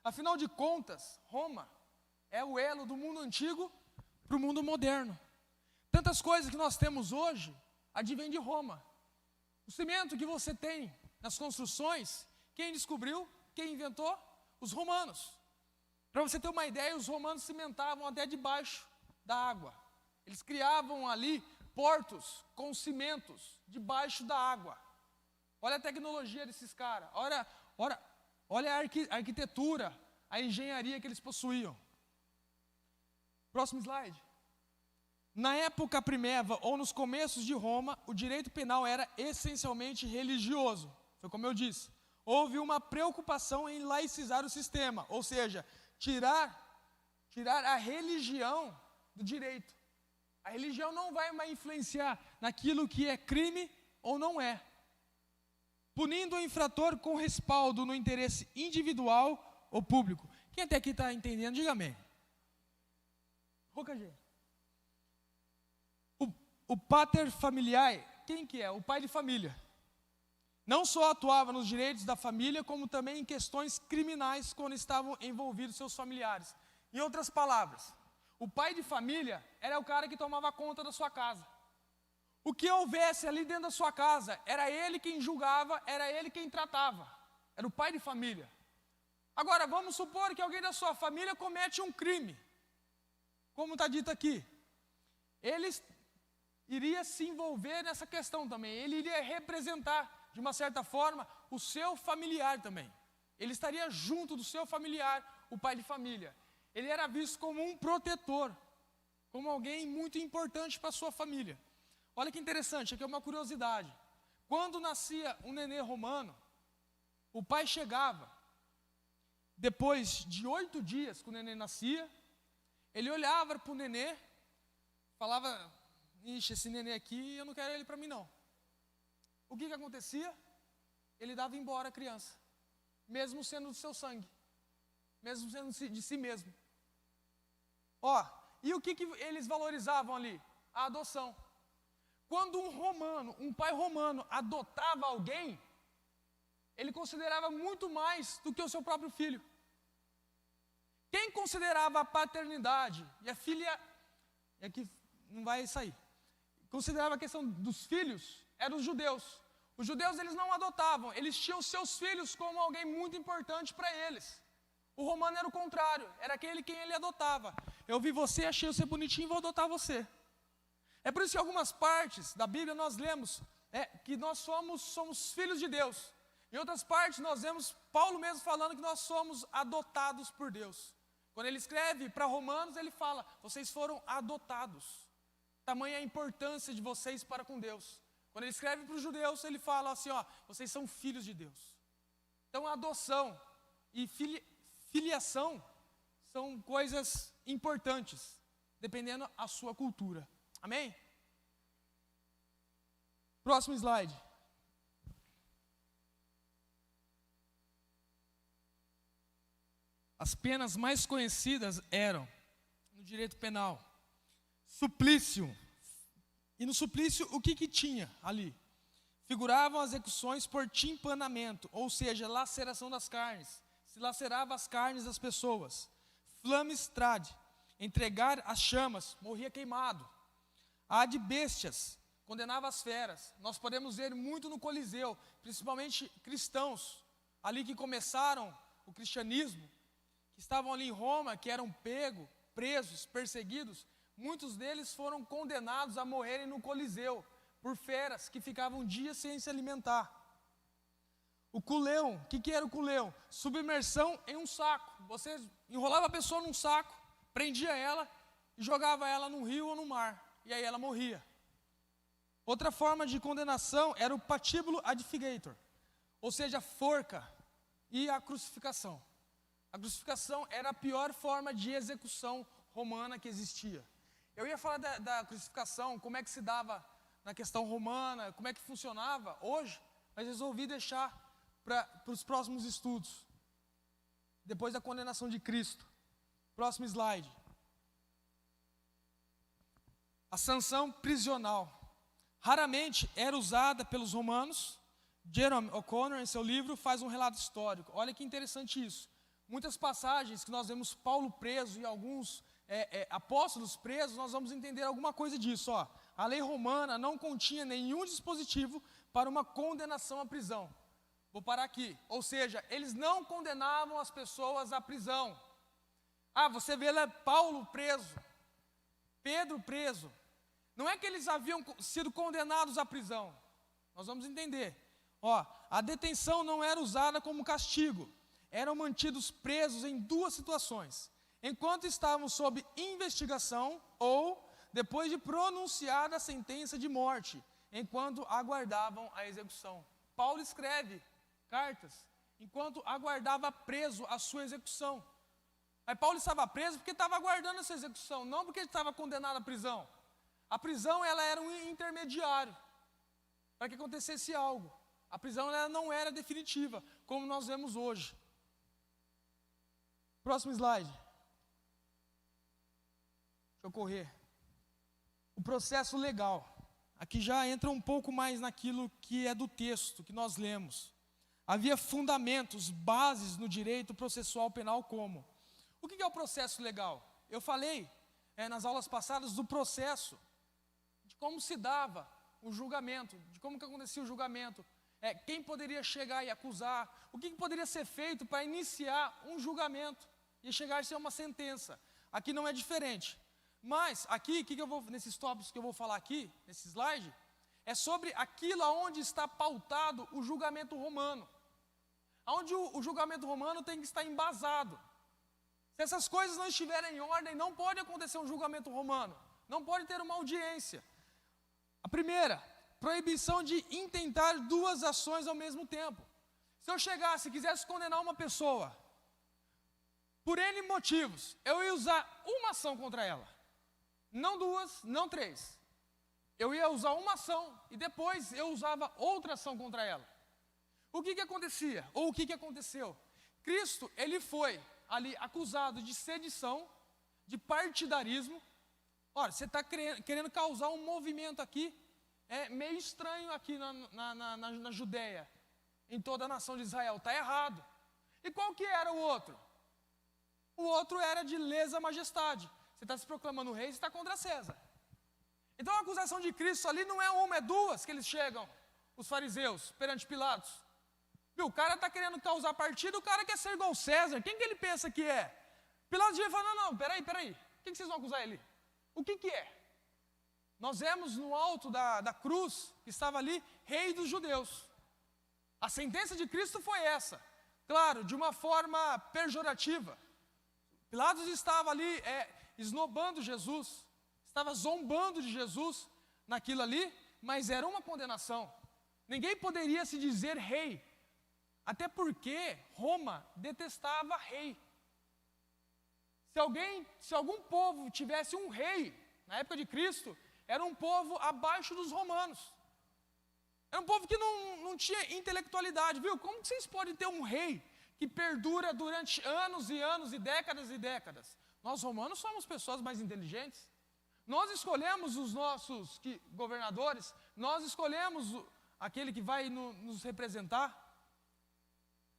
Afinal de contas, Roma é o elo do mundo antigo para o mundo moderno. Tantas coisas que nós temos hoje advêm de Roma. O cimento que você tem nas construções, quem descobriu, quem inventou? Os romanos. Para você ter uma ideia, os romanos cimentavam até debaixo da água. Eles criavam ali portos com cimentos debaixo da água. Olha a tecnologia desses caras. Olha a arquitetura, a engenharia que eles possuíam. Próximo slide. Na época primeva ou nos começos de Roma, o direito penal era essencialmente religioso. Foi como eu disse. Houve uma preocupação em laicizar o sistema, ou seja, tirar a religião do direito. A religião não vai mais influenciar naquilo que é crime ou não é. Punindo o infrator com respaldo no interesse individual ou público. Quem até aqui está entendendo, diga amém. O pater familiae, quem que é? O pai de família. Não só atuava nos direitos da família, como também em questões criminais quando estavam envolvidos seus familiares. Em outras palavras, o pai de família era o cara que tomava conta da sua casa. O que houvesse ali dentro da sua casa, era ele quem julgava, era ele quem tratava. Era o pai de família. Agora, vamos supor que alguém da sua família comete um crime. Como está dito aqui. Ele iria se envolver nessa questão também. Ele iria representar, de uma certa forma, o seu familiar também. Ele estaria junto do seu familiar, o pai de família. Ele era visto como um protetor, como alguém muito importante para a sua família. Olha que interessante, aqui é uma curiosidade. Quando nascia um nenê romano, o pai chegava, depois de 8 dias que o nenê nascia, ele olhava para o nenê, falava: ixi, esse nenê aqui, eu não quero ele para mim não. O que acontecia? Ele dava embora a criança, mesmo sendo do seu sangue, mesmo sendo de si mesmo. E o que eles valorizavam ali? A adoção. Quando um pai romano adotava alguém, ele considerava muito mais do que o seu próprio filho. Quem considerava a paternidade e a filha, é que não vai sair, considerava a questão dos filhos, eram os judeus. Os judeus, eles não adotavam, eles tinham seus filhos como alguém muito importante para eles. O romano era o contrário, era aquele quem ele adotava. Eu vi você, achei você bonitinho, vou adotar você. É por isso que em algumas partes da Bíblia nós lemos que nós somos filhos de Deus. Em outras partes nós vemos Paulo mesmo falando que nós somos adotados por Deus. Quando ele escreve para Romanos, ele fala: vocês foram adotados. Tamanha a importância de vocês para com Deus. Quando ele escreve para os judeus, ele fala assim: vocês são filhos de Deus. Então a adoção e filiação são coisas importantes, dependendo da sua cultura. Amém? Próximo slide. As penas mais conhecidas eram, no direito penal, suplício. E no suplício, o que tinha ali? Figuravam as execuções por timpanamento, ou seja, laceração das carnes. Se lacerava as carnes das pessoas. Flamistrade, entregar as chamas, morria queimado. Ad bestias, condenava as feras. Nós podemos ver muito no Coliseu, principalmente cristãos, ali que começaram o cristianismo, que estavam ali em Roma, que eram pegos, presos, perseguidos. Muitos deles foram condenados a morrerem no Coliseu, por feras que ficavam dias sem se alimentar. O culeum, o que era o culeum? Submersão em um saco. Você enrolava a pessoa num saco, prendia ela e jogava ela num rio ou no mar. E aí ela morria. Outra forma de condenação era o patíbulo adfigator, ou seja, a forca e a crucificação. A crucificação era a pior forma de execução romana que existia. Eu ia falar da crucificação, como é que se dava na questão romana, como é que funcionava hoje, mas resolvi deixar para os próximos estudos, depois da condenação de Cristo. Próximo slide. A sanção prisional. Raramente era usada pelos romanos. Jerome O'Connor, em seu livro, faz um relato histórico. Olha que interessante isso. Muitas passagens que nós vemos Paulo preso e alguns apóstolos presos, nós vamos entender alguma coisa disso. Ó. A lei romana não continha nenhum dispositivo para uma condenação à prisão. Vou parar aqui. Ou seja, eles não condenavam as pessoas à prisão. Ah, você vê lá Paulo preso, Pedro preso. Não é que eles haviam sido condenados à prisão. Nós vamos entender. Ó, a detenção não era usada como castigo. Eram mantidos presos em duas situações. Enquanto estavam sob investigação ou depois de pronunciada a sentença de morte, enquanto aguardavam a execução. Paulo escreve cartas enquanto aguardava preso a sua execução. Aí Paulo estava preso porque estava aguardando essa execução, não porque ele estava condenado à prisão. A prisão ela era um intermediário para que acontecesse algo. A prisão ela não era definitiva, como nós vemos hoje. Próximo slide. Deixa eu correr. O processo legal. Aqui já entra um pouco mais naquilo que é do texto que nós lemos. Havia fundamentos, bases no direito processual penal como. O que é o processo legal? Eu falei nas aulas passadas do processo, de como se dava o julgamento, de como que acontecia o julgamento, quem poderia chegar e acusar, o que poderia ser feito para iniciar um julgamento e chegar-se a uma sentença. Aqui não é diferente. Mas aqui, nesses tópicos que eu vou falar aqui, nesse slide, é sobre aquilo aonde está pautado o julgamento romano. Onde o julgamento romano tem que estar embasado. Se essas coisas não estiverem em ordem, não pode acontecer um julgamento romano. Não pode ter uma audiência. A primeira, proibição de intentar duas ações ao mesmo tempo. Se eu chegasse e quisesse condenar uma pessoa, por N motivos, eu ia usar uma ação contra ela. Não duas, não três. Eu ia usar uma ação e depois eu usava outra ação contra ela. O que acontecia? Ou o que aconteceu? Cristo, ele foi ali acusado de sedição, de partidarismo. Ora, você está querendo causar um movimento aqui, meio estranho aqui na Judéia, em toda a nação de Israel. Está errado. E qual que era o outro? O outro era de lesa majestade. Você está se proclamando rei, você está contra César. Então a acusação de Cristo ali não é uma, é duas que eles chegam, os fariseus, perante Pilatos. Viu, o cara está querendo causar partido, o cara quer ser igual César. Quem que ele pensa que é? Pilatos devia falar, não, peraí. O que vocês vão acusar ele? O que é? Nós vemos no alto da cruz, que estava ali, rei dos judeus. A sentença de Cristo foi essa. Claro, de uma forma pejorativa. Pilatos estava ali esnobando Jesus, estava zombando de Jesus naquilo ali, mas era uma condenação. Ninguém poderia se dizer rei, até porque Roma detestava rei. Se algum povo tivesse um rei, na época de Cristo, era um povo abaixo dos romanos. Era um povo que não tinha intelectualidade, viu? Como que vocês podem ter um rei que perdura durante anos e anos e décadas? Nós romanos somos pessoas mais inteligentes. Nós escolhemos os nossos governadores, nós escolhemos aquele que vai nos representar.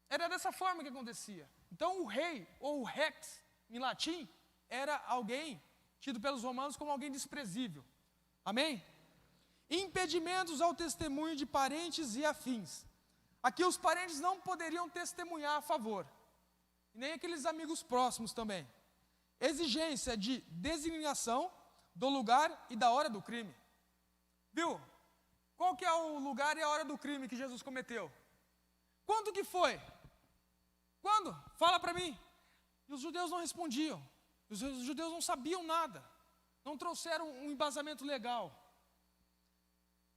Era dessa forma que acontecia. Então o rei, ou o rex, em latim, era alguém tido pelos romanos como alguém desprezível. Amém? Impedimentos ao testemunho de parentes e afins. Aqui os parentes não poderiam testemunhar a favor, nem aqueles amigos próximos também. Exigência de designação do lugar e da hora do crime. Viu? Qual que é o lugar e a hora do crime que Jesus cometeu? Quando que foi? Quando? Fala para mim. E os judeus não respondiam. Os judeus não sabiam nada. Não trouxeram um embasamento legal.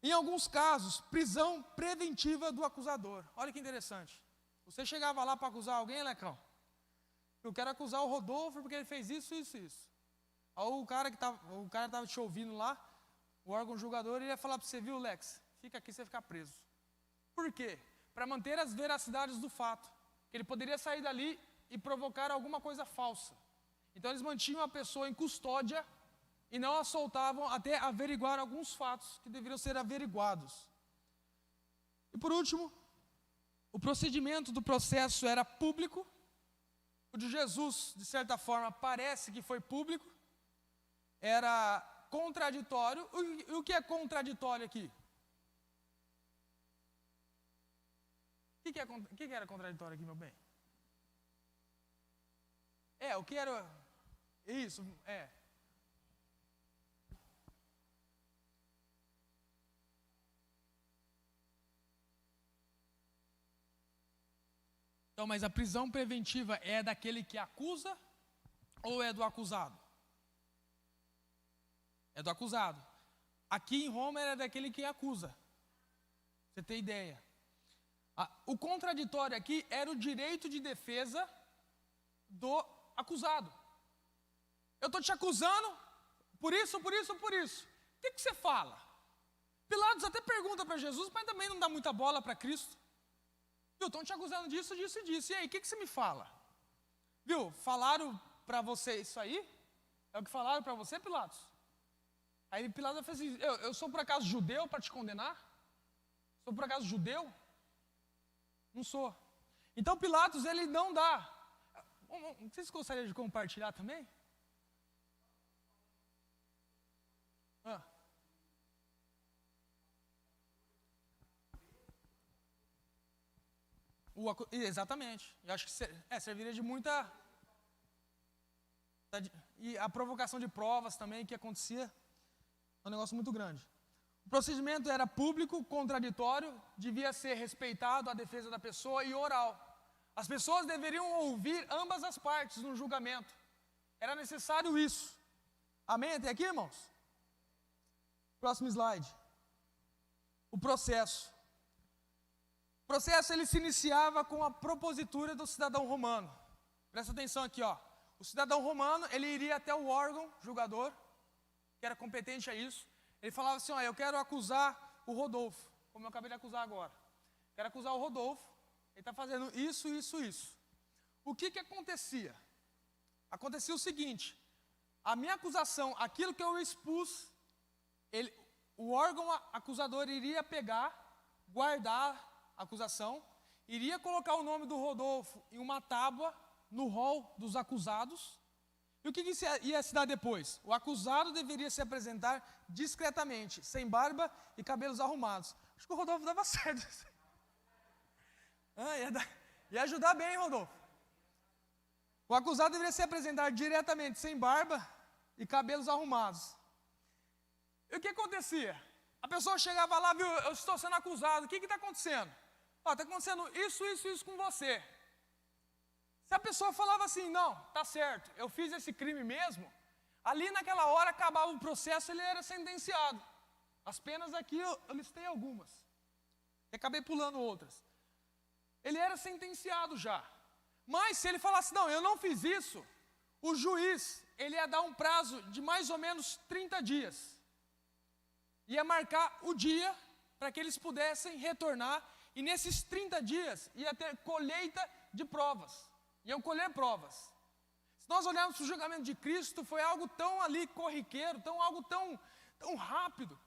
Em alguns casos, prisão preventiva do acusador. Olha que interessante. Você chegava lá para acusar alguém, Lecão? Eu quero acusar o Rodolfo porque ele fez isso. Aí o cara estava te ouvindo lá, o órgão julgador, ele ia falar para você, viu, Lex, fica aqui, você fica preso. Por quê? Para manter as veracidades do fato. Que ele poderia sair dali e provocar alguma coisa falsa. Então eles mantinham a pessoa em custódia e não a soltavam até averiguar alguns fatos que deveriam ser averiguados. E por último, o procedimento do processo era público. O de Jesus, de certa forma, parece que foi público. Era contraditório. E o que é contraditório aqui? O que era contraditório aqui, meu bem? O que era... Isso, Então, mas a prisão preventiva é daquele que acusa ou é do acusado? É do acusado. Aqui em Roma era daquele que acusa. Você tem ideia? O contraditório aqui era o direito de defesa do acusado. Eu estou te acusando por isso, por isso, por isso. O que você fala? Pilatos até pergunta para Jesus, mas também não dá muita bola para Cristo. Viu, estão te acusando disso, disso e disso. E aí, o que você me fala? Viu, falaram para você isso aí? É o que falaram para você, Pilatos? Aí Pilatos fez assim, eu sou por acaso judeu para te condenar? Sou por acaso judeu? Não sou. Então Pilatos, ele não dá. Vocês gostariam de compartilhar também? Exatamente. Eu acho que serviria de muita... E a provocação de provas também que acontecia, é um negócio muito grande. O procedimento era público, contraditório, devia ser respeitado a defesa da pessoa e oral. As pessoas deveriam ouvir ambas as partes no julgamento. Era necessário isso. Amém? Até aqui, irmãos? Próximo slide. O processo. O processo ele se iniciava com a propositura do cidadão romano. Presta atenção aqui, ó. O cidadão romano, ele iria até o órgão julgador, que era competente a isso. Ele falava assim, ó, eu quero acusar o Rodolfo, como eu acabei de acusar agora. Quero acusar o Rodolfo, ele está fazendo isso, isso, isso. O que acontecia? Acontecia o seguinte, a minha acusação, aquilo que eu expus, o órgão acusador iria pegar, guardar a acusação, iria colocar o nome do Rodolfo em uma tábua no rol dos acusados. E o que ia se dar depois? O acusado deveria se apresentar discretamente, sem barba e cabelos arrumados. Acho que o Rodolfo dava certo. Ia ajudar bem, Rodolfo. O acusado deveria se apresentar diretamente, sem barba e cabelos arrumados. E o que acontecia? A pessoa chegava lá, viu, eu estou sendo acusado, o que está acontecendo? Está acontecendo isso, isso, isso com você. Se a pessoa falava assim, não, tá certo, eu fiz esse crime mesmo, ali naquela hora acabava o processo, ele era sentenciado. As penas aqui eu listei algumas, e acabei pulando outras. Ele era sentenciado já. Mas se ele falasse, não, eu não fiz isso, o juiz, ele ia dar um prazo de mais ou menos 30 dias. Ia marcar o dia para que eles pudessem retornar, e nesses 30 dias ia ter colheita de provas. Iam colher provas. Se nós olharmos para o julgamento de Cristo, foi algo tão ali corriqueiro, algo tão rápido,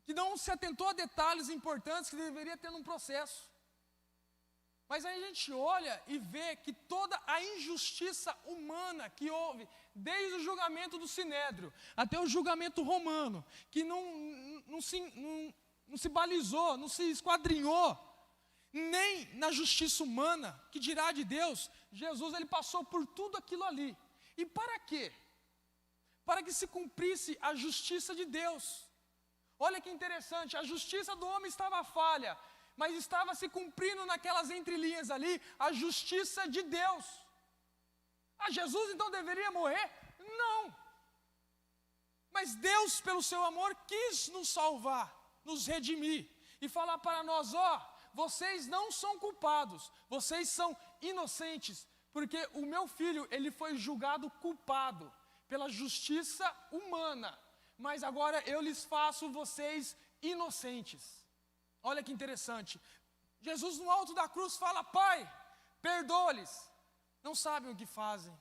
que não se atentou a detalhes importantes que deveria ter num processo. Mas aí a gente olha e vê que toda a injustiça humana que houve, desde o julgamento do Sinédrio até o julgamento romano, que não se balizou, não se esquadrinhou, nem na justiça humana, que dirá de Deus, Jesus ele passou por tudo aquilo ali. E para quê? Para que se cumprisse a justiça de Deus. Olha que interessante, a justiça do homem estava falha, mas estava se cumprindo naquelas entrelinhas ali a justiça de Deus. Jesus então deveria morrer? Não. Mas Deus, pelo seu amor, quis nos salvar, nos redimir e falar para nós, vocês não são culpados, vocês são inocentes, porque o meu filho, ele foi julgado culpado pela justiça humana, mas agora eu lhes faço vocês inocentes. Olha que interessante. Jesus no alto da cruz fala: Pai, perdoa-lhes, não sabem o que fazem.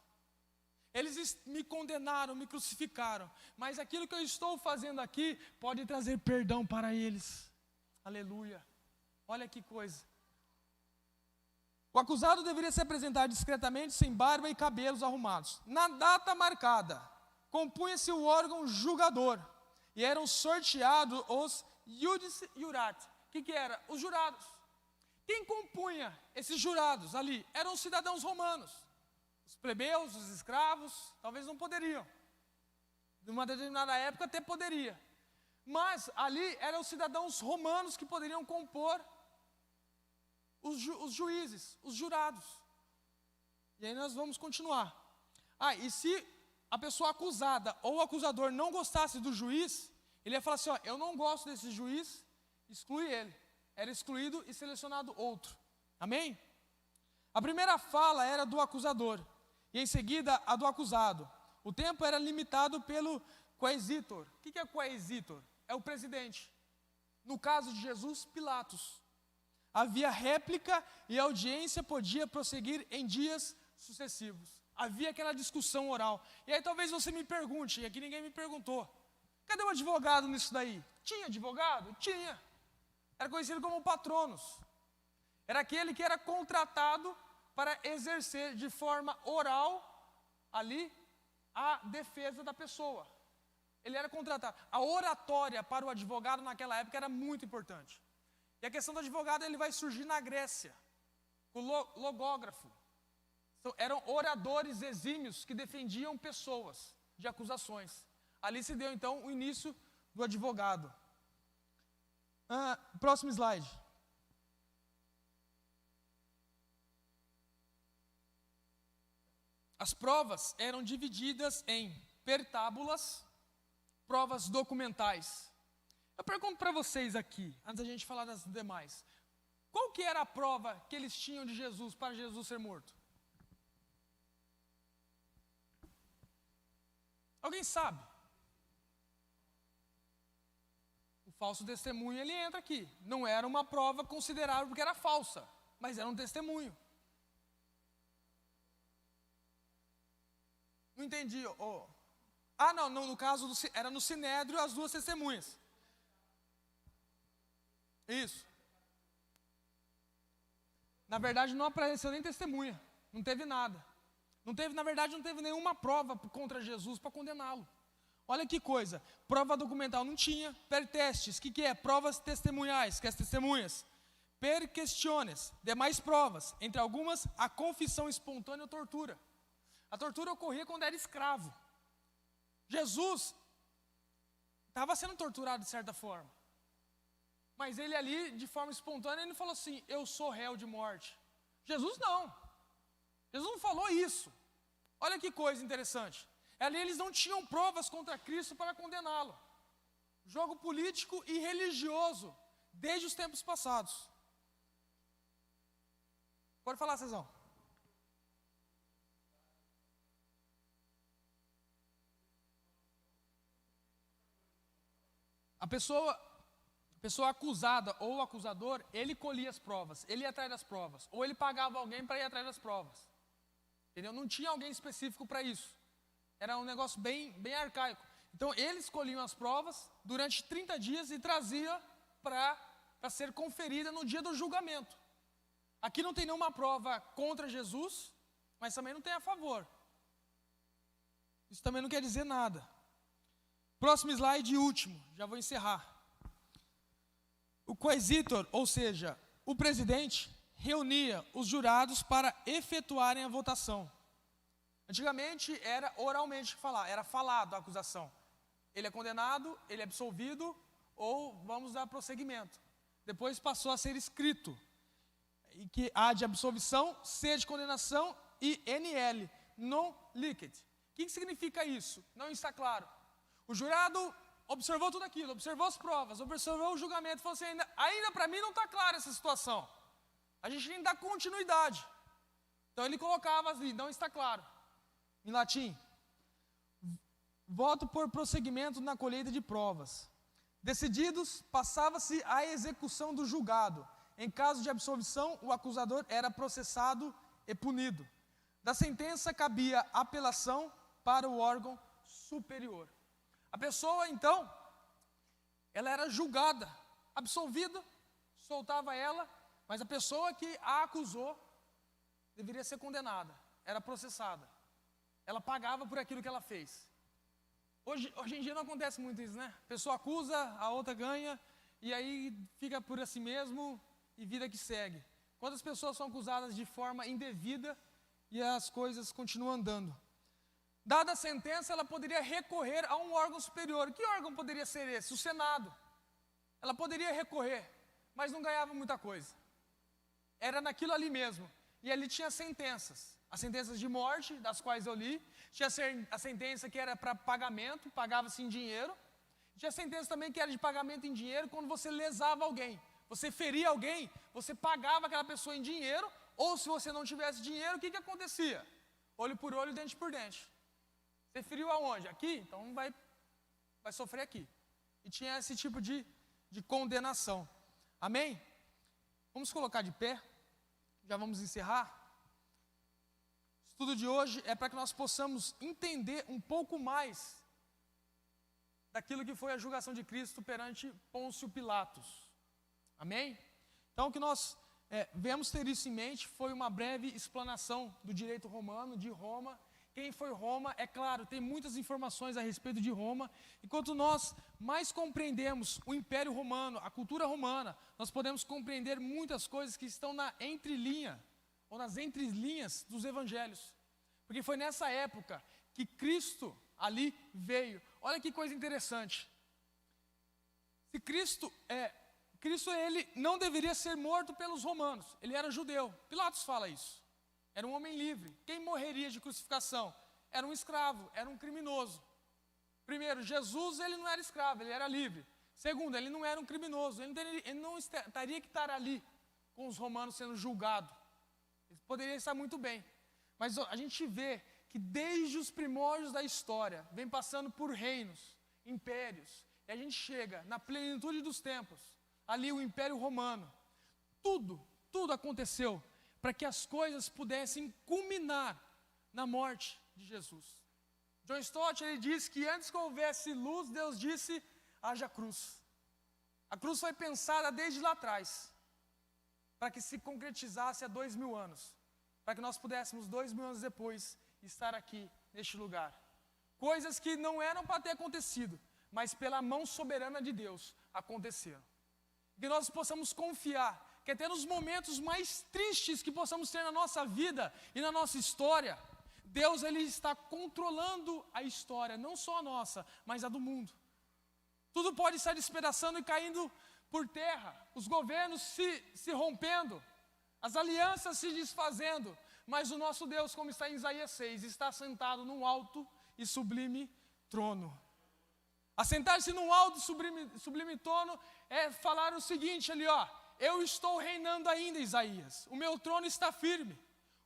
Eles me condenaram, me crucificaram, mas aquilo que eu estou fazendo aqui pode trazer perdão para eles. Aleluia. Olha que coisa. O acusado deveria se apresentar discretamente, sem barba e cabelos arrumados. Na data marcada, compunha-se o órgão julgador e eram sorteados os iudice iurat. O que era? Os jurados. Quem compunha esses jurados ali eram os cidadãos romanos. Os plebeus, os escravos, talvez não poderiam. Numa determinada época até poderia. Mas ali eram os cidadãos romanos que poderiam compor os juízes, os jurados. E aí nós vamos continuar. E se a pessoa acusada ou o acusador não gostasse do juiz, ele ia falar assim: eu não gosto desse juiz, exclui ele. Era excluído e selecionado outro. Amém? A primeira fala era do acusador, e em seguida a do acusado. O tempo era limitado pelo quaesitor. O que é quaesitor? É o presidente. No caso de Jesus, Pilatos. Havia réplica e a audiência podia prosseguir em dias sucessivos. Havia aquela discussão oral. E aí talvez você me pergunte, e aqui ninguém me perguntou: cadê o advogado nisso daí? Tinha advogado? Tinha. Era conhecido como patronos. Era aquele que era contratado para exercer de forma oral ali a defesa da pessoa. Ele era contratado. A oratória para o advogado naquela época era muito importante. E a questão do advogado, ele vai surgir na Grécia, o logógrafo. Eram oradores exímios que defendiam pessoas de acusações. Ali se deu então o início do advogado. Próximo slide. As provas eram divididas em pertábulas, provas documentais. Eu pergunto para vocês aqui, antes da gente falar das demais, qual que era a prova que eles tinham de Jesus para Jesus ser morto? Alguém sabe? O falso testemunho, ele entra aqui. Não era uma prova considerável porque era falsa, mas era um testemunho. Não entendi. Não, no caso, era no Sinédrio as duas testemunhas. Isso. Na verdade, não apareceu nem testemunha. Não teve nada. Na verdade, não teve nenhuma prova contra Jesus para condená-lo. Olha que coisa. Prova documental não tinha. Pertestes, o que é? Provas testemunhais, que as testemunhas. Per questiones, demais provas. Entre algumas, a confissão espontânea ou tortura. A tortura ocorria quando era escravo. Jesus estava sendo torturado de certa forma. Mas ele ali, de forma espontânea, ele falou assim: eu sou réu de morte. Jesus não. Jesus não falou isso. Olha que coisa interessante. Ali eles não tinham provas contra Cristo para condená-lo. Jogo político e religioso, desde os tempos passados. Pode falar, Cezão. A pessoa acusada ou o acusador, ele colhia as provas, ele ia atrás das provas, ou ele pagava alguém para ir atrás das provas. Entendeu? Não tinha alguém específico para isso. Era um negócio bem, bem arcaico. Então, eles colhiam as provas durante 30 dias e traziam para ser conferida no dia do julgamento. Aqui não tem nenhuma prova contra Jesus, mas também não tem a favor. Isso também não quer dizer nada. Próximo slide e último, já vou encerrar. O quaesitor, ou seja, o presidente, reunia os jurados para efetuarem a votação. Antigamente era oralmente falar, era falado a acusação. Ele é condenado, ele é absolvido, ou vamos dar prosseguimento. Depois passou a ser escrito, e que A de absolvição, C de condenação e NL, non licet. O que significa isso? Não está claro. O jurado observou tudo aquilo, observou as provas, observou o julgamento, falou assim: ainda para mim não está clara essa situação. A gente tem que dar continuidade. Então ele colocava ali, não está claro. Em latim, voto por prosseguimento na colheita de provas. Decididos, passava-se a execução do julgado. Em caso de absolvição, o acusador era processado e punido. Da sentença cabia apelação para o órgão superior. A pessoa, então, ela era julgada, absolvida, soltava ela, mas a pessoa que a acusou deveria ser condenada, era processada. Ela pagava por aquilo que ela fez. Hoje em dia não acontece muito isso, né? A pessoa acusa, a outra ganha, e aí fica por assim mesmo, e vida que segue. Quantas pessoas são acusadas de forma indevida, e as coisas continuam andando. Dada a sentença, ela poderia recorrer a um órgão superior. Que órgão poderia ser esse? O Senado. Ela poderia recorrer, mas não ganhava muita coisa. Era naquilo ali mesmo. E ali tinha sentenças. As sentenças de morte, das quais eu li. Tinha a sentença que era para pagamento, pagava-se em dinheiro. Tinha a sentença também que era de pagamento em dinheiro quando você lesava alguém. Você feria alguém, você pagava aquela pessoa em dinheiro, ou se você não tivesse dinheiro, o que acontecia? Olho por olho, dente por dente. Você feriu aonde? Aqui? Então vai sofrer aqui. E tinha esse tipo de condenação. Amém? Vamos colocar de pé. Já vamos encerrar. O estudo de hoje é para que nós possamos entender um pouco mais daquilo que foi a julgação de Cristo perante Pôncio Pilatos. Amém? Então o que nós viemos ter isso em mente foi uma breve explanação do direito romano, de Roma. Quem foi Roma, é claro, tem muitas informações a respeito de Roma. Enquanto nós mais compreendemos o Império Romano, a cultura romana, nós podemos compreender muitas coisas que estão na entrelinha, ou nas entrelinhas dos evangelhos. Porque foi nessa época que Cristo ali veio. Olha que coisa interessante. Se Cristo ele não deveria ser morto pelos romanos, ele era judeu. Pilatos fala isso. Era um homem livre. Quem morreria de crucificação? Era um escravo, era um criminoso. Primeiro, Jesus ele não era escravo, ele era livre. Segundo, ele não era um criminoso, ele não teria que estar ali com os romanos sendo julgado. Ele poderia estar muito bem. Mas a gente vê que desde os primórdios da história, vem passando por reinos, impérios, e a gente chega na plenitude dos tempos, ali o Império Romano. Tudo aconteceu para que as coisas pudessem culminar na morte de Jesus. John Stott ele diz que antes que houvesse luz, Deus disse, haja cruz. A cruz foi pensada desde lá atrás, para que se concretizasse há 2000 anos, para que nós pudéssemos 2000 anos depois estar aqui neste lugar. Coisas que não eram para ter acontecido, mas pela mão soberana de Deus aconteceram. Que nós possamos confiar que até nos momentos mais tristes que possamos ter na nossa vida e na nossa história, Deus ele está controlando a história, não só a nossa, mas a do mundo. Tudo pode estar despedaçando e caindo por terra, os governos se rompendo, as alianças se desfazendo, mas o nosso Deus, como está em Isaías 6, está sentado num alto e sublime trono. Assentar-se num alto e sublime trono é falar o seguinte ali, ó, eu estou reinando ainda, Isaías, o meu trono está firme.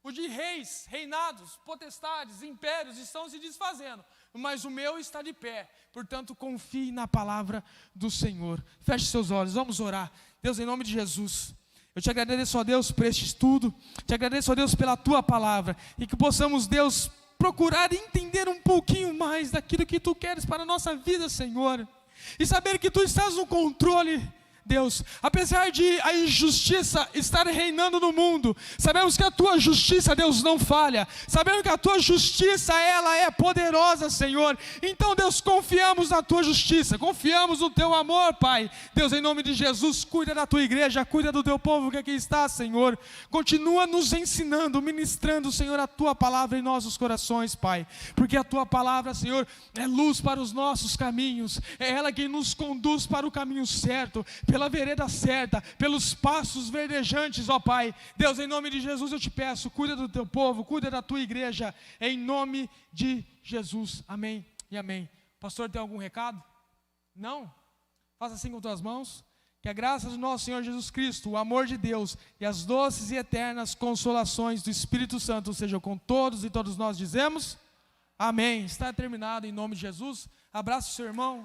O de reis, reinados, potestades, impérios estão se desfazendo, mas o meu está de pé. Portanto, confie na palavra do Senhor. Feche seus olhos, vamos orar. Deus, em nome de Jesus, eu te agradeço, ó Deus, por este estudo. Te agradeço, ó Deus, pela tua palavra. E que possamos, Deus, procurar entender um pouquinho mais daquilo que tu queres para a nossa vida, Senhor. E saber que tu estás no controle, Deus, apesar de a injustiça estar reinando no mundo, sabemos que a tua justiça, Deus, não falha, sabemos que a tua justiça, ela é poderosa, Senhor. Então, Deus, confiamos na tua justiça, confiamos no teu amor, Pai. Deus, em nome de Jesus, cuida da tua igreja, cuida do teu povo que aqui está, Senhor. Continua nos ensinando, ministrando, Senhor, a tua palavra em nossos corações, Pai, porque a tua palavra, Senhor, é luz para os nossos caminhos, é ela que nos conduz para o caminho certo, pela vereda certa, pelos passos verdejantes, ó Pai. Deus, em nome de Jesus eu te peço, cuida do teu povo, cuida da tua igreja, em nome de Jesus, amém e amém. Pastor, tem algum recado? Não? Faça assim com tuas mãos. Que a graça do nosso Senhor Jesus Cristo, o amor de Deus e as doces e eternas consolações do Espírito Santo sejam com todos e todos nós dizemos amém. Está terminado em nome de Jesus. Abraço seu irmão.